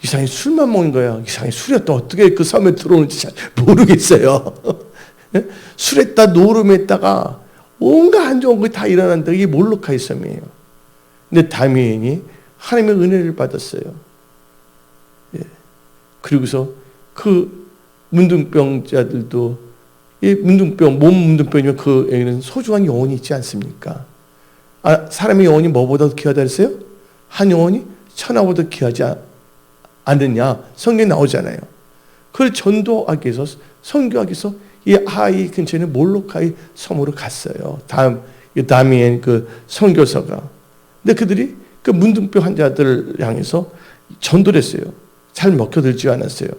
이상하게 술만 먹는 거예요. 이상하게 술이 또 어떻게 그 섬에 들어오는지 잘 모르겠어요. 술에다 노름에다가 온갖 안 좋은 것이 다 일어난다. 이게 몰로카이 섬이에요. 근데 다미엔이 하나님의 은혜를 받았어요. 그리고서 그 문둥병자들도 이 문둥병, 몸 문둥병이면 그에게는 소중한 영혼이 있지 않습니까? 사람의 영혼이 뭐보다 귀하다 그랬어요? 한 영혼이 천하보다 귀하지 않느냐? 성경에 나오잖아요. 그걸 전도하기 위해서, 선교하기 위해서 이 하이 근처에 있는 몰로카이 섬으로 갔어요. 다미엔 그 선교사가. 근데 그들이 그 문둥병 환자들을 향해서 전도를 했어요. 잘 먹혀들지 않았어요.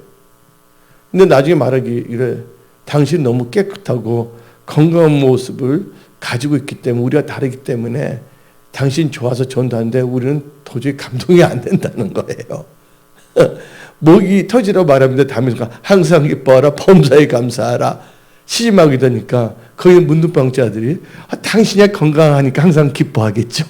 근데 나중에 말하기 이래, 당신 너무 깨끗하고 건강한 모습을 가지고 있기 때문에 우리가 다르기 때문에 당신 좋아서 전도하는데 우리는 도저히 감동이 안 된다는 거예요. 목이 터지라고 말합니다. 다면서 항상 기뻐하라, 범사에 감사하라. 시집하게 되니까 거기 문둥병자들이 당신이 건강하니까 항상 기뻐하겠죠.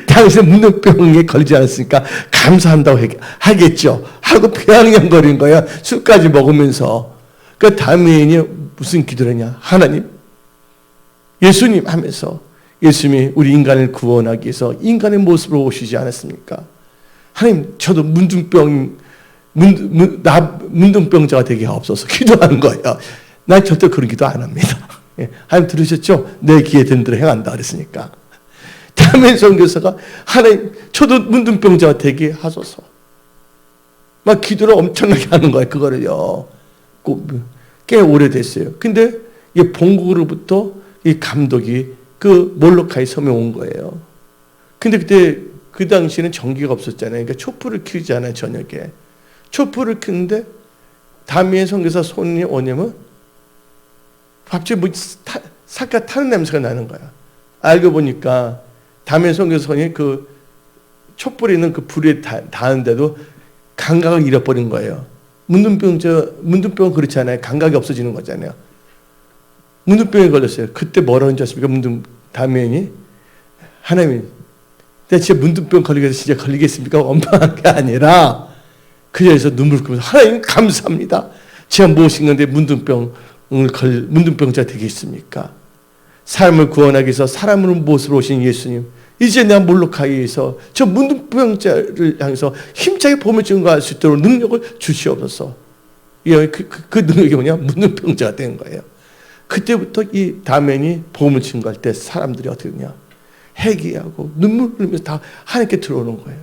당신 문둥병에 걸리지 않았으니까 감사한다고 하겠죠. 하고 배양냥거린 거야. 술까지 먹으면서. 그 다미엔이 무슨 기도를 했냐. 하나님, 예수님 하면서 예수님이 우리 인간을 구원하기 위해서 인간의 모습으로 오시지 않았습니까? 하나님, 저도 문둥병자가 되게 없어서 기도하는 거예요. 난 절대 그런 기도 안 합니다. 하나님 들으셨죠? 내 귀에 든 대로 행한다 그랬으니까. 다미엔 선교사가 하나님, 저도 문둥병자가 되게 하소서. 막 기도를 엄청나게 하는 거예요. 그거를요. 꽤 오래됐어요. 근데 이 본국으로부터 이 감독이 그 몰로카이 섬에 온 거예요. 근데 그때 그 당시에는 전기가 없었잖아요. 그러니까 촛불을 켜잖아요. 저녁에. 촛불을 켰는데 다미엔 선교사 손이 오냐면 갑자기 뭐 삭가 타는 냄새가 나는 거야. 알고 보니까 다미엔 선교사 손이 그 촛불에 있는 그 불에 닿는데도 감각을 잃어버린 거예요. 문둥병은 그렇잖아요. 감각이 없어지는 거잖아요. 문둥병에 걸렸어요. 그때 뭐라고 하는지 아십니까? 다미엔이 하나님, 내가 진짜 문둥병 걸리겠어 진짜 걸리겠습니까? 원망한 게 아니라 그 자리에서 눈물 흘리면서 하나님 감사합니다. 제가 모신 건데 문둥병자 되겠습니까? 사람을 구원하기 위해서 사람을 모습으로 오신 예수님, 이제 내가 몰로카이에서 저 문둥병자를 향해서 힘차게 복음을 증거할 수 있도록 능력을 주시옵소서. 그 능력이 뭐냐? 문둥병자가 된 거예요. 그때부터 이 다미엔이 복음을 증거할 때 사람들이 어떻게 되냐? 회개하고 눈물 흘리면서 다 하나님께 들어오는 거예요.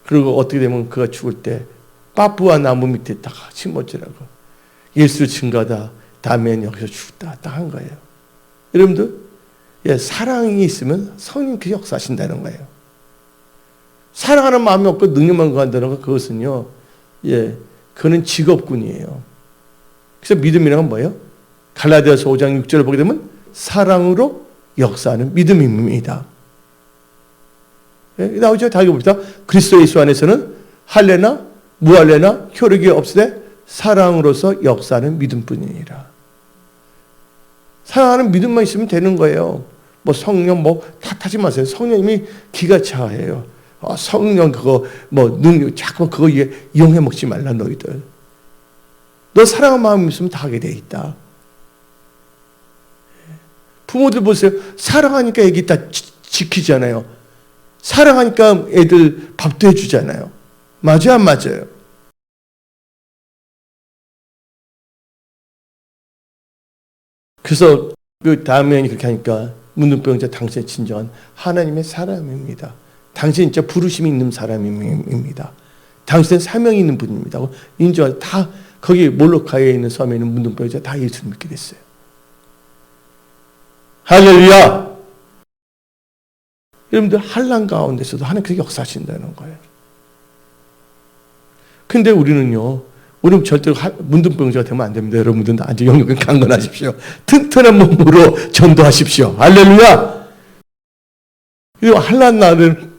그리고 어떻게 되면 그가 죽을 때 빠뿌아 나무 밑에 딱 심어지라고 예수를 증거하다 다미엔이 여기서 죽다 딱 한 거예요. 여러분들, 사랑이 있으면 성령께서 역사하신다는 거예요. 사랑하는 마음이 없고 능력만 구한다는 것, 그것은요, 그는 직업군이에요. 그래서 믿음이란 건 뭐예요? 갈라디아서 5장 6절을 보게 되면 사랑으로 역사하는 믿음입니다. 예? 나오죠? 다 읽어봅시다. 그리스도 예수 안에서는 할례나 무할례나 효력이 없으되 사랑으로서 역사하는 믿음뿐이니라. 사랑하는 믿음만 있으면 되는 거예요. 뭐 성령 뭐 탓하지 마세요. 성령님이 기가 차해요. 성령 그거 뭐 능력 자꾸 그거 이용해 먹지 말라 너희들. 너 사랑하는 마음이 있으면 다 하게 돼 있다. 부모들 보세요. 사랑하니까 애기 다 지키잖아요. 사랑하니까 애들 밥도 해주잖아요. 맞아요, 안 맞아요? 그래서 그 다음에 그렇게 하니까 문둥병자 당신의 진정한 하나님의 사람입니다. 당신 진짜 부르심이 있는 사람입니다. 당신은 사명이 있는 분입니다. 인정 다 거기 몰로카에 있는 섬에 있는 문둥병자 다 예수를 믿게 됐어요. 할렐루야! 여러분들 환난 가운데서도 하나님께서 역사하신다는 거예요. 근데 우리는요. 우리는 절대로 문둥병자가 되면 안 됩니다. 여러분들 아주 영역을 강건하십시오. 튼튼한 몸으로 전도하십시오. 할렐루야! 이 환난 날을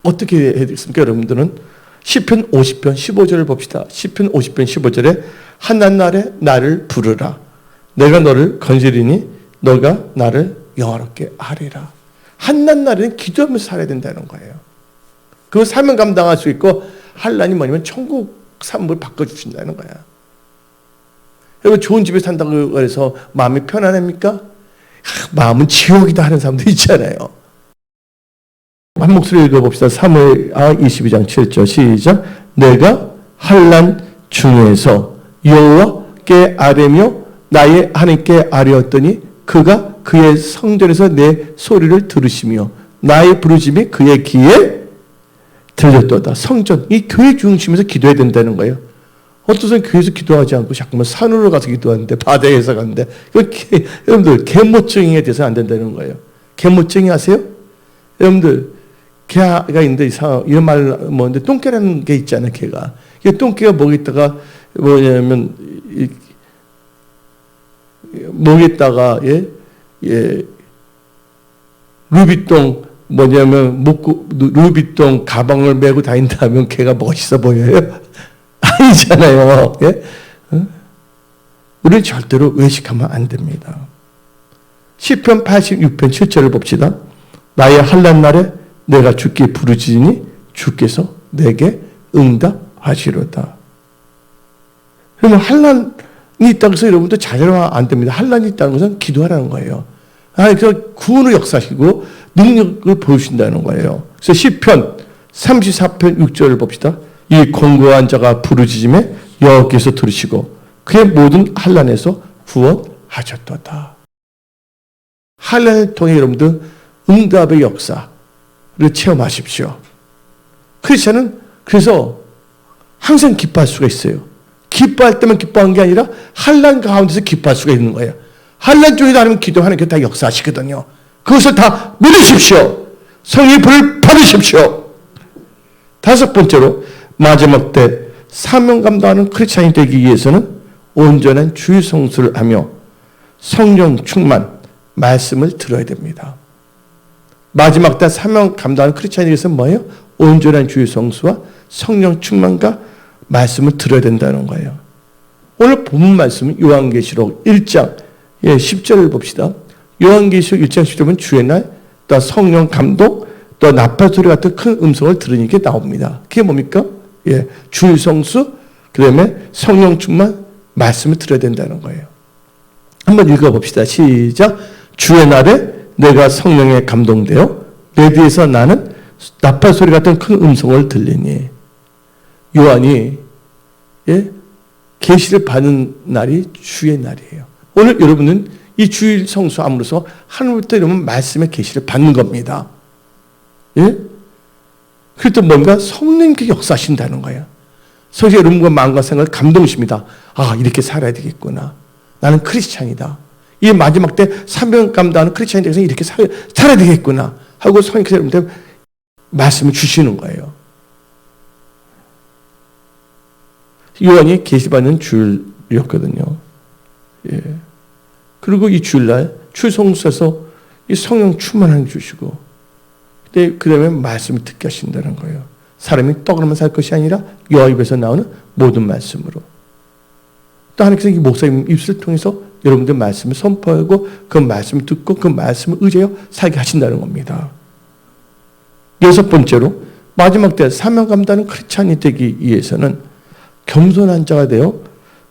어떻게 해야 되겠습니까? 여러분들은 시편 50편 15절을 봅시다. 시편 50편 15절에 환난 날에 나를 부르라. 내가 너를 건지리니 너가 나를 영화롭게 하리라. 환난 날에는 기도하면서 살아야 된다는 거예요. 그 사명 감당할 수 있고 환난이 뭐냐면 천국 삶을 바꿔주신다는 거야. 여러분 좋은 집에 산다고 해서 마음이 편안합니까? 마음은 지옥이다 하는 사람도 있잖아요. 한 목소리 읽어봅시다. 사무엘하 22장 7절 시작. 내가 환난 중에서 여호와께 아뢰며 나의 하나님께 아뢰었더니 그가 그의 성전에서 내 소리를 들으시며 나의 부르심이 그의 귀에 들렸도다. 성전, 이 교회 중심에서 기도해야 된다는 거예요. 어떤 사람은 교회에서 기도하지 않고 자꾸만 산으로 가서 기도하는데 바다에서 가는데 여러분들 개모증에 대해서 안 된다는 거예요. 개모증이 아세요? 여러분들 개가 있는데 이런 말 뭐인데 똥개라는 게 있잖아요. 개가 이 똥개가 목에다가 뭐냐면 목에다가 루비똥 뭐냐면 루비똥 가방을 메고 다닌다면 걔가 멋있어 보여요? 아니잖아요. 예? 우리는 절대로 외식하면 안 됩니다. 시편 86편 7절을 봅시다. 나의 환난 날에 내가 주께 부르짖으니 주께서 내게 응답하시로다. 그러면 환난이 있다고 해서 여러분도 좌절하면 안 됩니다. 환난이 있다는 것은 기도하라는 거예요. 그래서 구원을 역사하시고 능력을 보여주신다는 거예요. 그래서 시편 34편 6절을 봅시다. 이 공고한 자가 부르짖음에 여호와께서 들으시고 그의 모든 환난에서 구원하셨도다. 환난을 통해 여러분들 응답의 역사를 체험하십시오. 크리스천은 그래서 항상 기뻐할 수가 있어요. 기뻐할 때만 기뻐한 게 아니라 환난 가운데서 기뻐할 수가 있는 거예요. 환난 중에도 하나님 기도하는 게 다 역사하시거든요. 그것을 다 믿으십시오. 성령의 불을 받으십시오. 다섯 번째로 마지막 때 사명 감당하는 크리스찬이 되기 위해서는 온전한 주의 성수를 하며 성령 충만 말씀을 들어야 됩니다. 마지막 때 사명 감당하는 크리스찬이 위해서는 뭐예요? 온전한 주의 성수와 성령 충만과 말씀을 들어야 된다는 거예요. 오늘 본문 말씀은 요한계시록 1장 10절을 봅시다. 요한계시록 1장 10절은 주의 날, 또 성령 감동, 또 나팔 소리 같은 큰 음성을 들으니까 나옵니다. 그게 뭡니까? 주의 성수, 그 다음에 성령 충만, 말씀을 들어야 된다는 거예요. 한번 읽어봅시다. 시작. 주의 날에 내가 성령에 감동되어 내 뒤에서 나는 나팔 소리 같은 큰 음성을 들리니. 요한이 계시를 받는 날이 주의 날이에요. 오늘 여러분은 이 주일 성수함으로써 하늘부터 이러면 말씀의 계시를 받는 겁니다. 예? 그래도 뭔가 성령님께 역사하신다는 거예요. 성령 여러분과 마음과 생각을 감동십니다. 아, 이렇게 살아야 되겠구나. 나는 크리스찬이다. 이 마지막 때 사명 감당하는 크리스찬이 되어서 이렇게 살아야 되겠구나 하고 성령께서 여러분한테 말씀을 주시는 거예요. 요한이 계시받는 주일이었거든요. 예. 그리고 이 주일날 추성소에서 이 성령 충만함 주시고, 그 다음에 말씀을 듣게 하신다는 거예요. 사람이 떡으로만 살 것이 아니라 여호와 입에서 나오는 모든 말씀으로. 또 하나님께서 이 목사님 입술을 통해서 여러분들 말씀을 선포하고 그 말씀을 듣고 그 말씀을 의지하여 살게 하신다는 겁니다. 여섯 번째로 마지막 때 사명 감당하는 크리스찬이 되기 위해서는 겸손한 자가 되어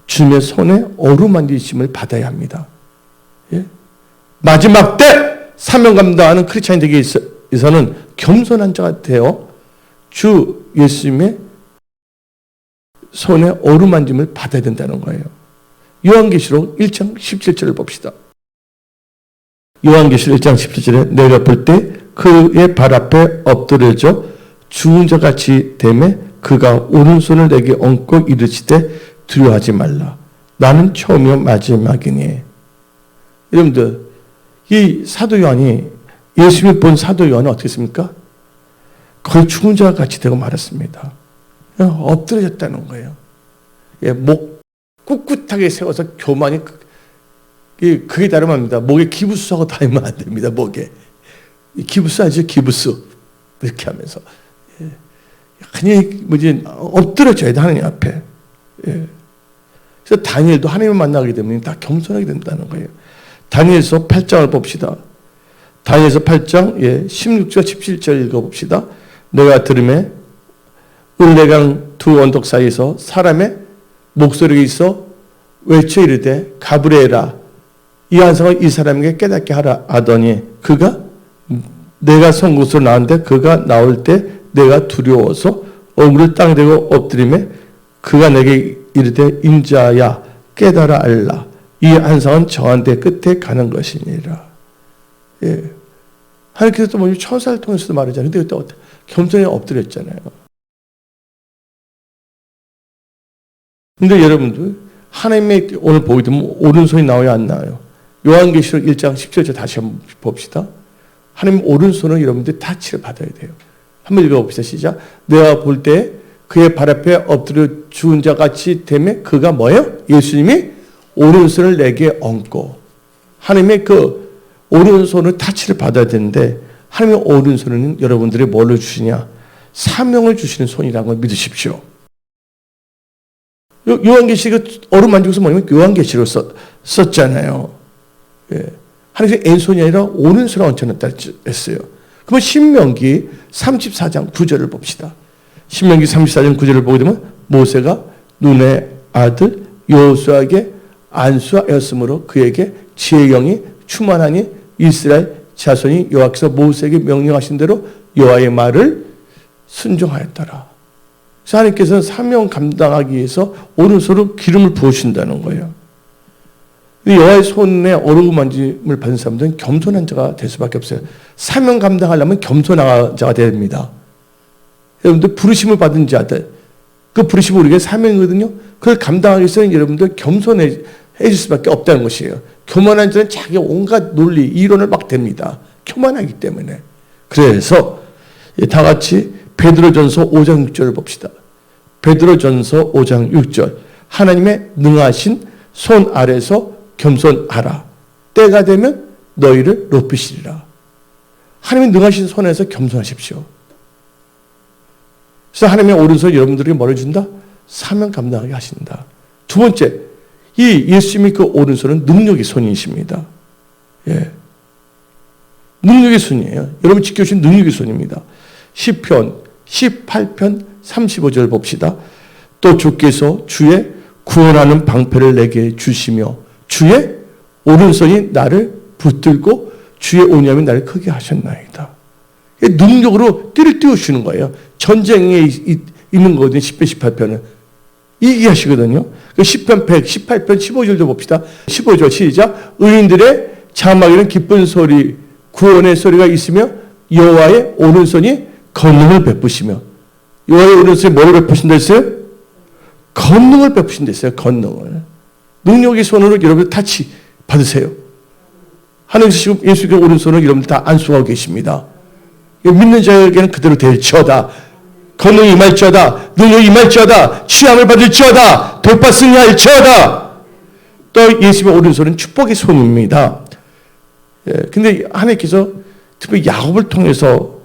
주님의 손에 어루만지심을 받아야 합니다. 예? 마지막 때 사명 감당하는 크리스찬이 되기 위해서는 겸손한 자가 되어 주 예수님의 손에 어루만짐을 받아야 된다는 거예요. 요한계시록 1장 17절을 봅시다. 요한계시록 1장 17절에 내가 볼 때 그의 발 앞에 엎드려져 죽은 자같이 되매 그가 오른손을 내게 얹고 이르시되 두려워하지 말라. 나는 처음이요 마지막이니. 여러분들, 이 사도 요한이, 예수님을 본 사도 요한은 어떻게 했습니까? 거의 죽은 자와 같이 되고 말았습니다. 엎드려졌다는 거예요. 예, 목 꿋꿋하게 세워서 교만이 그게 다름합니다. 목에 기부스하고 다니면 안 됩니다. 목에 기부스 아니죠? 기부스 이렇게 하면서 그냥 엎드려져야 돼 하나님 앞에. 예. 그래서 다니엘도 하나님을 만나게 되면 다 겸손하게 된다는 거예요. 다니엘서 8장을 봅시다. 다니엘서 8장 16절 17절 읽어봅시다. 내가 들음에 을레강 두 언덕 사이에서 사람의 목소리가 있어 외쳐 이르되 가브리엘아 이 한성을 이 사람에게 깨닫게 하라 하더니 그가 내가 선 곳으로 나왔는데 그가 나올 때 내가 두려워서 얼굴을 땅에 대고 엎드리매 그가 내게 이르되 인자야 깨달아 알라 이 한성은 저한테 끝에 가는 것이니라. 예. 하나님께서 또 천사를 통해서도 말하잖아요. 근데 그때 겸손히 엎드렸잖아요. 근데 여러분들 하나님의 오늘 보게 되면 오른손이 나와야 안 나와요? 요한계시록 1장 10절 다시 한번 봅시다. 하나님 오른손은 여러분들 타치를 받아야 돼요. 한번 읽어봅시다. 시작. 내가 볼 때 그의 발 앞에 엎드려 죽은 자같이 되매 그가 뭐예요? 예수님이 오른손을 내게 얹고 하나님의 그 오른손을 타치를 받아야 되는데 하나님의 오른손은 여러분들이 뭘로 주시냐? 사명을 주시는 손이라는 걸 믿으십시오. 요한계시록 어루만지고서 뭐냐면 요한계시록 썼잖아요. 예. 하나님께서 왼손이 아니라 오른손을 얹혀놨다 했어요. 그러면 신명기 34장 9절을 봅시다. 신명기 34장 9절을 보게 되면 모세가 눈의 아들 여호수아에게 안수하였으므로 그에게 지혜의 영이 충만하니 이스라엘 자손이 여호와께서 모세에게 명령하신 대로 여호와의 말을 순종하였더라. 하나님께서는 사명 감당하기 위해서 오른손으로 기름을 부으신다는 거예요. 여호와의 손에 어루만짐을 받은 사람들은 겸손한 자가 될 수밖에 없어요. 사명 감당하려면 겸손한 자가 됩니다. 여러분들 부르심을 받은 자들, 그 부르심은 우리가 사명이거든요. 그걸 감당하기 위해서는 여러분들 겸손해질 수밖에 없다는 것이에요. 교만한 자는 자기 온갖 논리, 이론을 막 댑니다. 교만하기 때문에. 그래서 다 같이 베드로전서 5장 6절을 봅시다. 베드로전서 5장 6절. 하나님의 능하신 손 아래서 겸손하라. 때가 되면 너희를 높이시리라. 하나님의 능하신 손에서 겸손하십시오. 그래서 하나님의 오른손 여러분들에게 뭐를 준다? 사명 감당하게 하신다. 두 번째, 이 예수님의 그 오른손은 능력의 손이십니다. 예. 능력의 손이에요. 여러분 지켜주신 능력의 손입니다. 시편 18편 35절 봅시다. 또 주께서 주의 구원하는 방패를 내게 주시며 주의 오른손이 나를 붙들고 주의 온유함이 나를 크게 하셨나이다. 능력으로 띠를 띄우시는 거예요. 전쟁에 있는 거거든요. 10편 18편은. 이게 하시거든요. 10편 118편 15절도 봅시다. 15절 시작. 의인들의 장막에는 기쁜 소리 구원의 소리가 있으며 여호와의 오른손이 권능을 베푸시며 여호와의 오른손이 뭐를 베푸신다 했어요? 권능을 베푸신다 했어요. 권능을. 능력의 손으로 여러분들 타치 받으세요. 하나님께서 지금 예수님의 오른손을 여러분들 다 안수하고 계십니다. 믿는 자에게는 그대로 될지어다. 건능이 임할지어다. 능력이 임할지어다. 취함을 받을지어다. 돌파 승리할지어다. 또 예수님의 오른손은 축복의 손입니다. 근데 하나님께서 특히 야곱을 통해서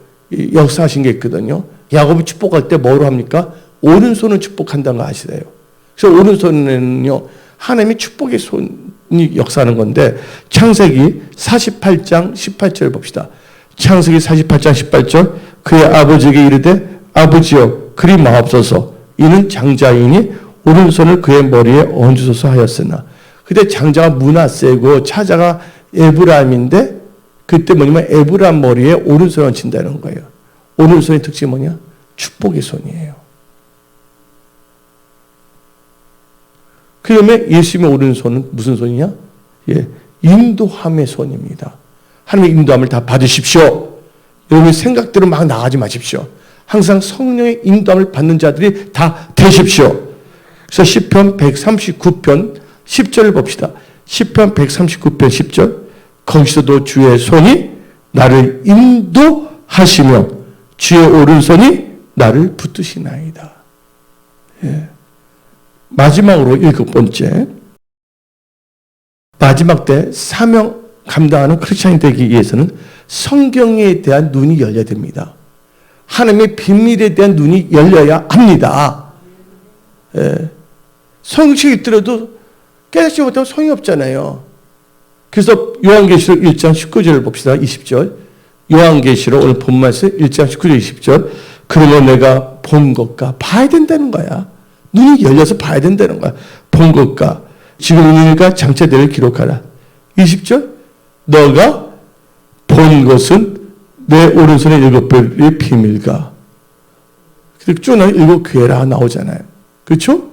역사하신 게 있거든요. 야곱을 축복할 때 뭐로 합니까? 오른손을 축복한다는 거 아시나요? 그래서 오른손은요, 하나님의 축복의 손이 역사하는 건데, 창세기 48장 18절 봅시다. 창세기 48장 18절, 그의 아버지에게 이르되 아버지여 그리 마옵소서, 이는 장자이니 오른손을 그의 머리에 얹으소서 하였으나. 그때 장자가 므낫세고 차자가 에브라임인데, 그때 뭐냐면 에브라임 머리에 오른손을 얹힌다는 거예요. 오른손의 특징이 뭐냐? 축복의 손이에요. 그러면 예수님의 오른손은 무슨 손이냐? 인도함의 손입니다. 하나님의 인도함을 다 받으십시오. 여러분의 생각대로 막 나가지 마십시오. 항상 성령의 인도함을 받는 자들이 다 되십시오. 그래서 시편 139편 10절을 봅시다. 시편 139편 10절, 거기서도 주의 손이 나를 인도하시며 주의 오른손이 나를 붙드시나이다. 마지막으로 7번째, 마지막 때 사명 감당하는 크리스찬이 되기 위해서는 성경에 대한 눈이 열려야 됩니다. 하나님의 비밀에 대한 눈이 열려야 합니다. 성경책 읽더라도 깨닫지 못하면 소용이 없잖아요. 그래서 요한계시록 1장 19절을 봅시다. 20절. 요한계시록 오늘 본 말씀 1장 19절 20절. 그러면 내가 본 것과 봐야 된다는 거야. 눈이 열려서 봐야 된다는 거야. 본 것과 지금 일과 장차되를 기록하라. 20절. 너가 본 것은 내 오른손의 7별의 비밀과. 쭉 나오면 7교회라 나오잖아요. 그렇죠?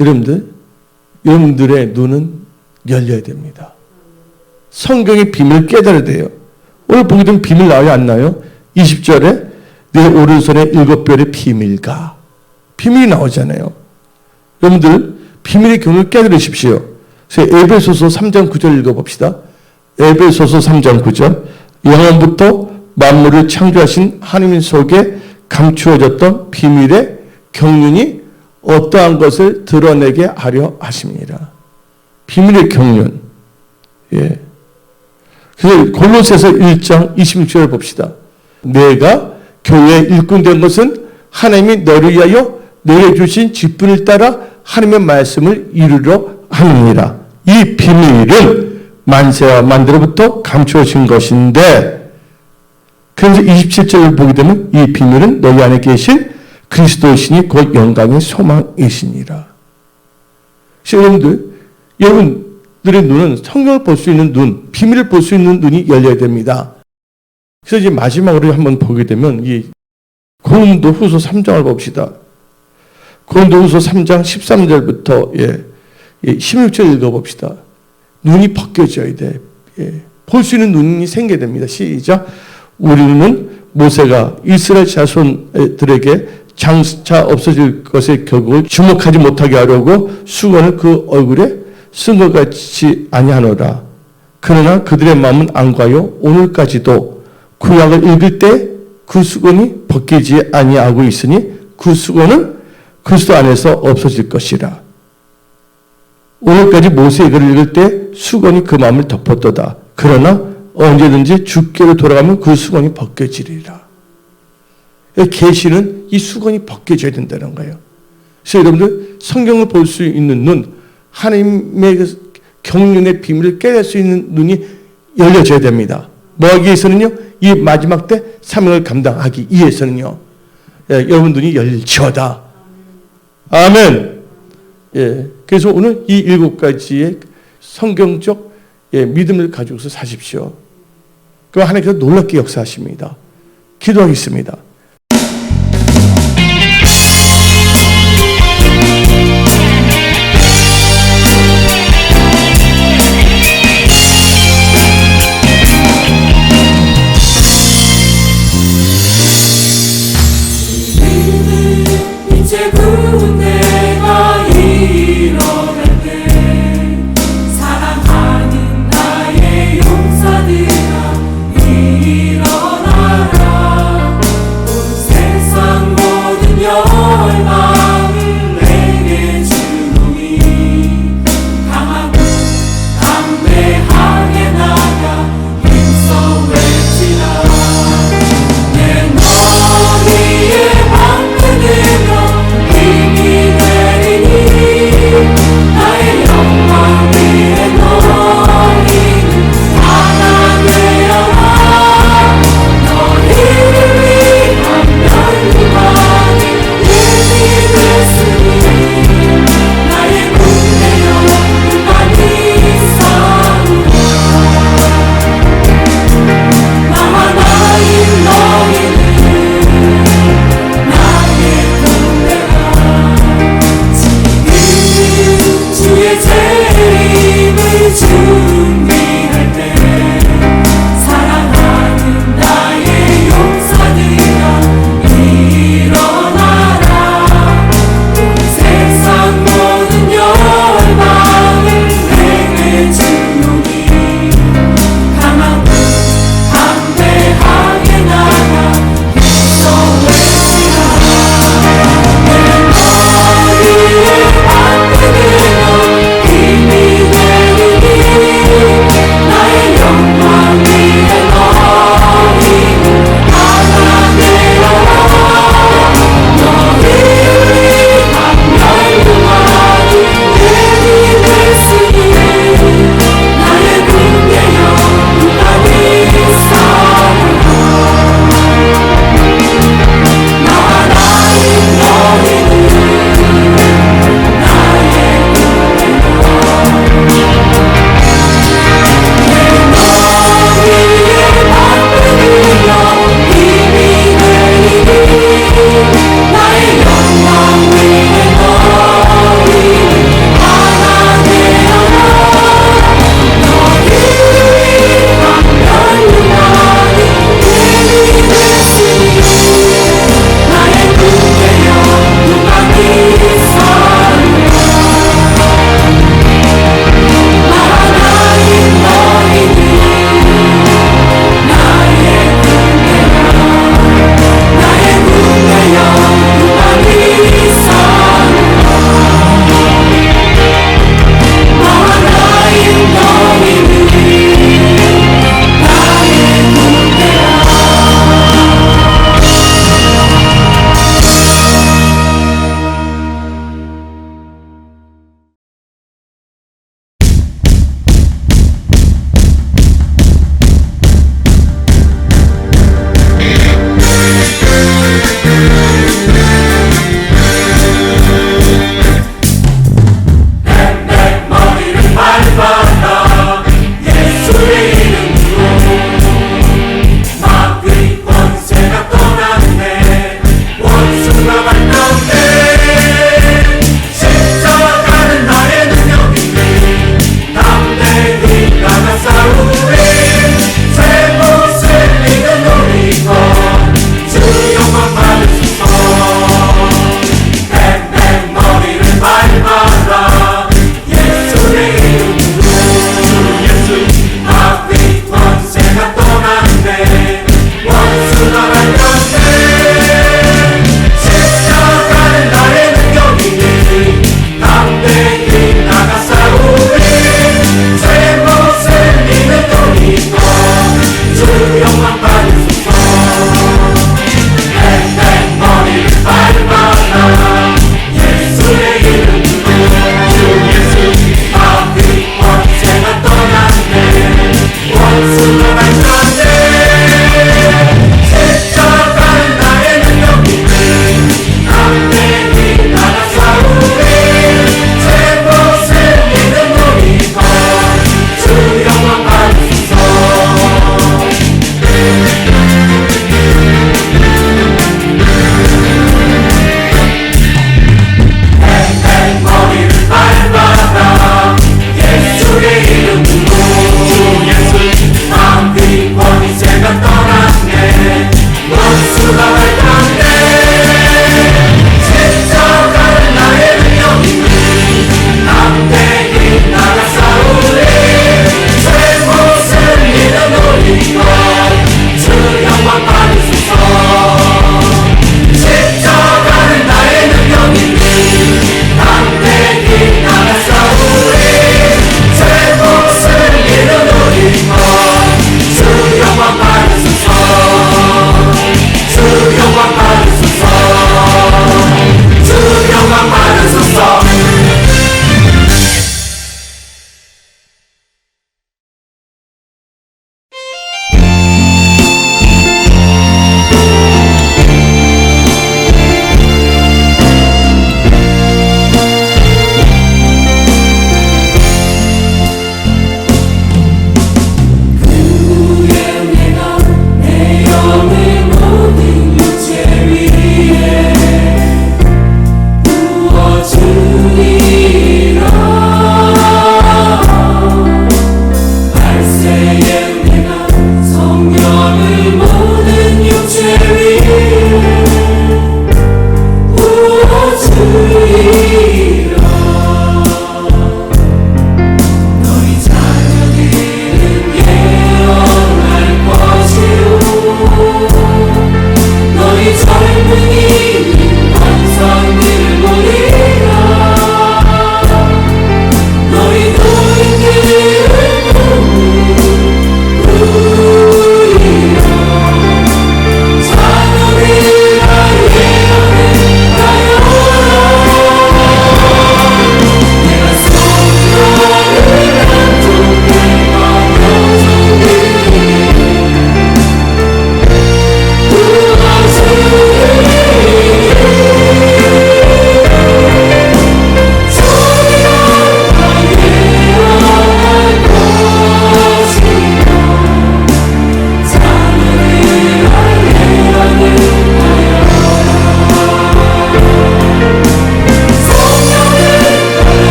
여러분들의 눈은 열려야 됩니다. 성경의 비밀을 깨달아야 돼요. 오늘 보게 되면 비밀 나와요, 안 나와요? 20절에 내 오른손의 7별의 비밀과. 비밀이 나오잖아요. 여러분들 비밀의 경을 깨달으십시오. 그래서 에베소서 3장 9절 읽어봅시다. 에베소서 3장 9절. 영원부터 만물을 창조하신 하나님 속에 감추어졌던 비밀의 경륜이 어떠한 것을 드러내게 하려 하십니다. 비밀의 경륜. 그래서 골로새서 1장 26절을 봅시다. 내가 교회의 일꾼 된 것은 하나님이 너를 위하여 내게 주신 직분을 따라 하나님의 말씀을 이루려 함이니라. 이 비밀은 만세와 만대로부터 감추어진 것인데, 그래서 27절을 보게 되면 이 비밀은 너희 안에 계신 그리스도이시니 곧 영광의 소망이시니라. 여러분들의 눈은 성경을 볼 수 있는 눈, 비밀을 볼 수 있는 눈이 열려야 됩니다. 그래서 이제 마지막으로 한번 보게 되면 이 고린도후서 3장을 봅시다. 고린도후서 3장 13절부터 16절 읽어봅시다. 눈이 벗겨져야 돼. 볼 수 있는 눈이 생겨야 됩니다. 시작. 우리는 모세가 이스라엘 자손들에게 장차 없어질 것의 결국을 주목하지 못하게 하려고 수건을 그 얼굴에 쓴 것 같이 아니하노라. 그러나 그들의 마음은 안과요 오늘까지도 구약을 읽을 때 그 수건이 벗기지 아니하고 있으니 그 수건은 그리스도 안에서 없어질 것이라. 오늘까지 모세의 글을 읽을 때 수건이 그 마음을 덮었도다. 그러나 언제든지 주께로 돌아가면 그 수건이 벗겨지리라. 계시는 이 수건이 벗겨져야 된다는 거예요. 그래서 여러분들 성경을 볼 수 있는 눈, 하나님의 경륜의 비밀을 깨달을 수 있는 눈이 열려져야 됩니다. 뭐 하기 위해서는요? 이 마지막 때 사명을 감당하기 위해서는요. 여러분 눈이 열릴지어다. 아멘. 그래서 오늘 이 7가지의 성경적 믿음을 가지고서 사십시오. 그럼 하나님께서 놀랍게 역사하십니다. 기도하겠습니다.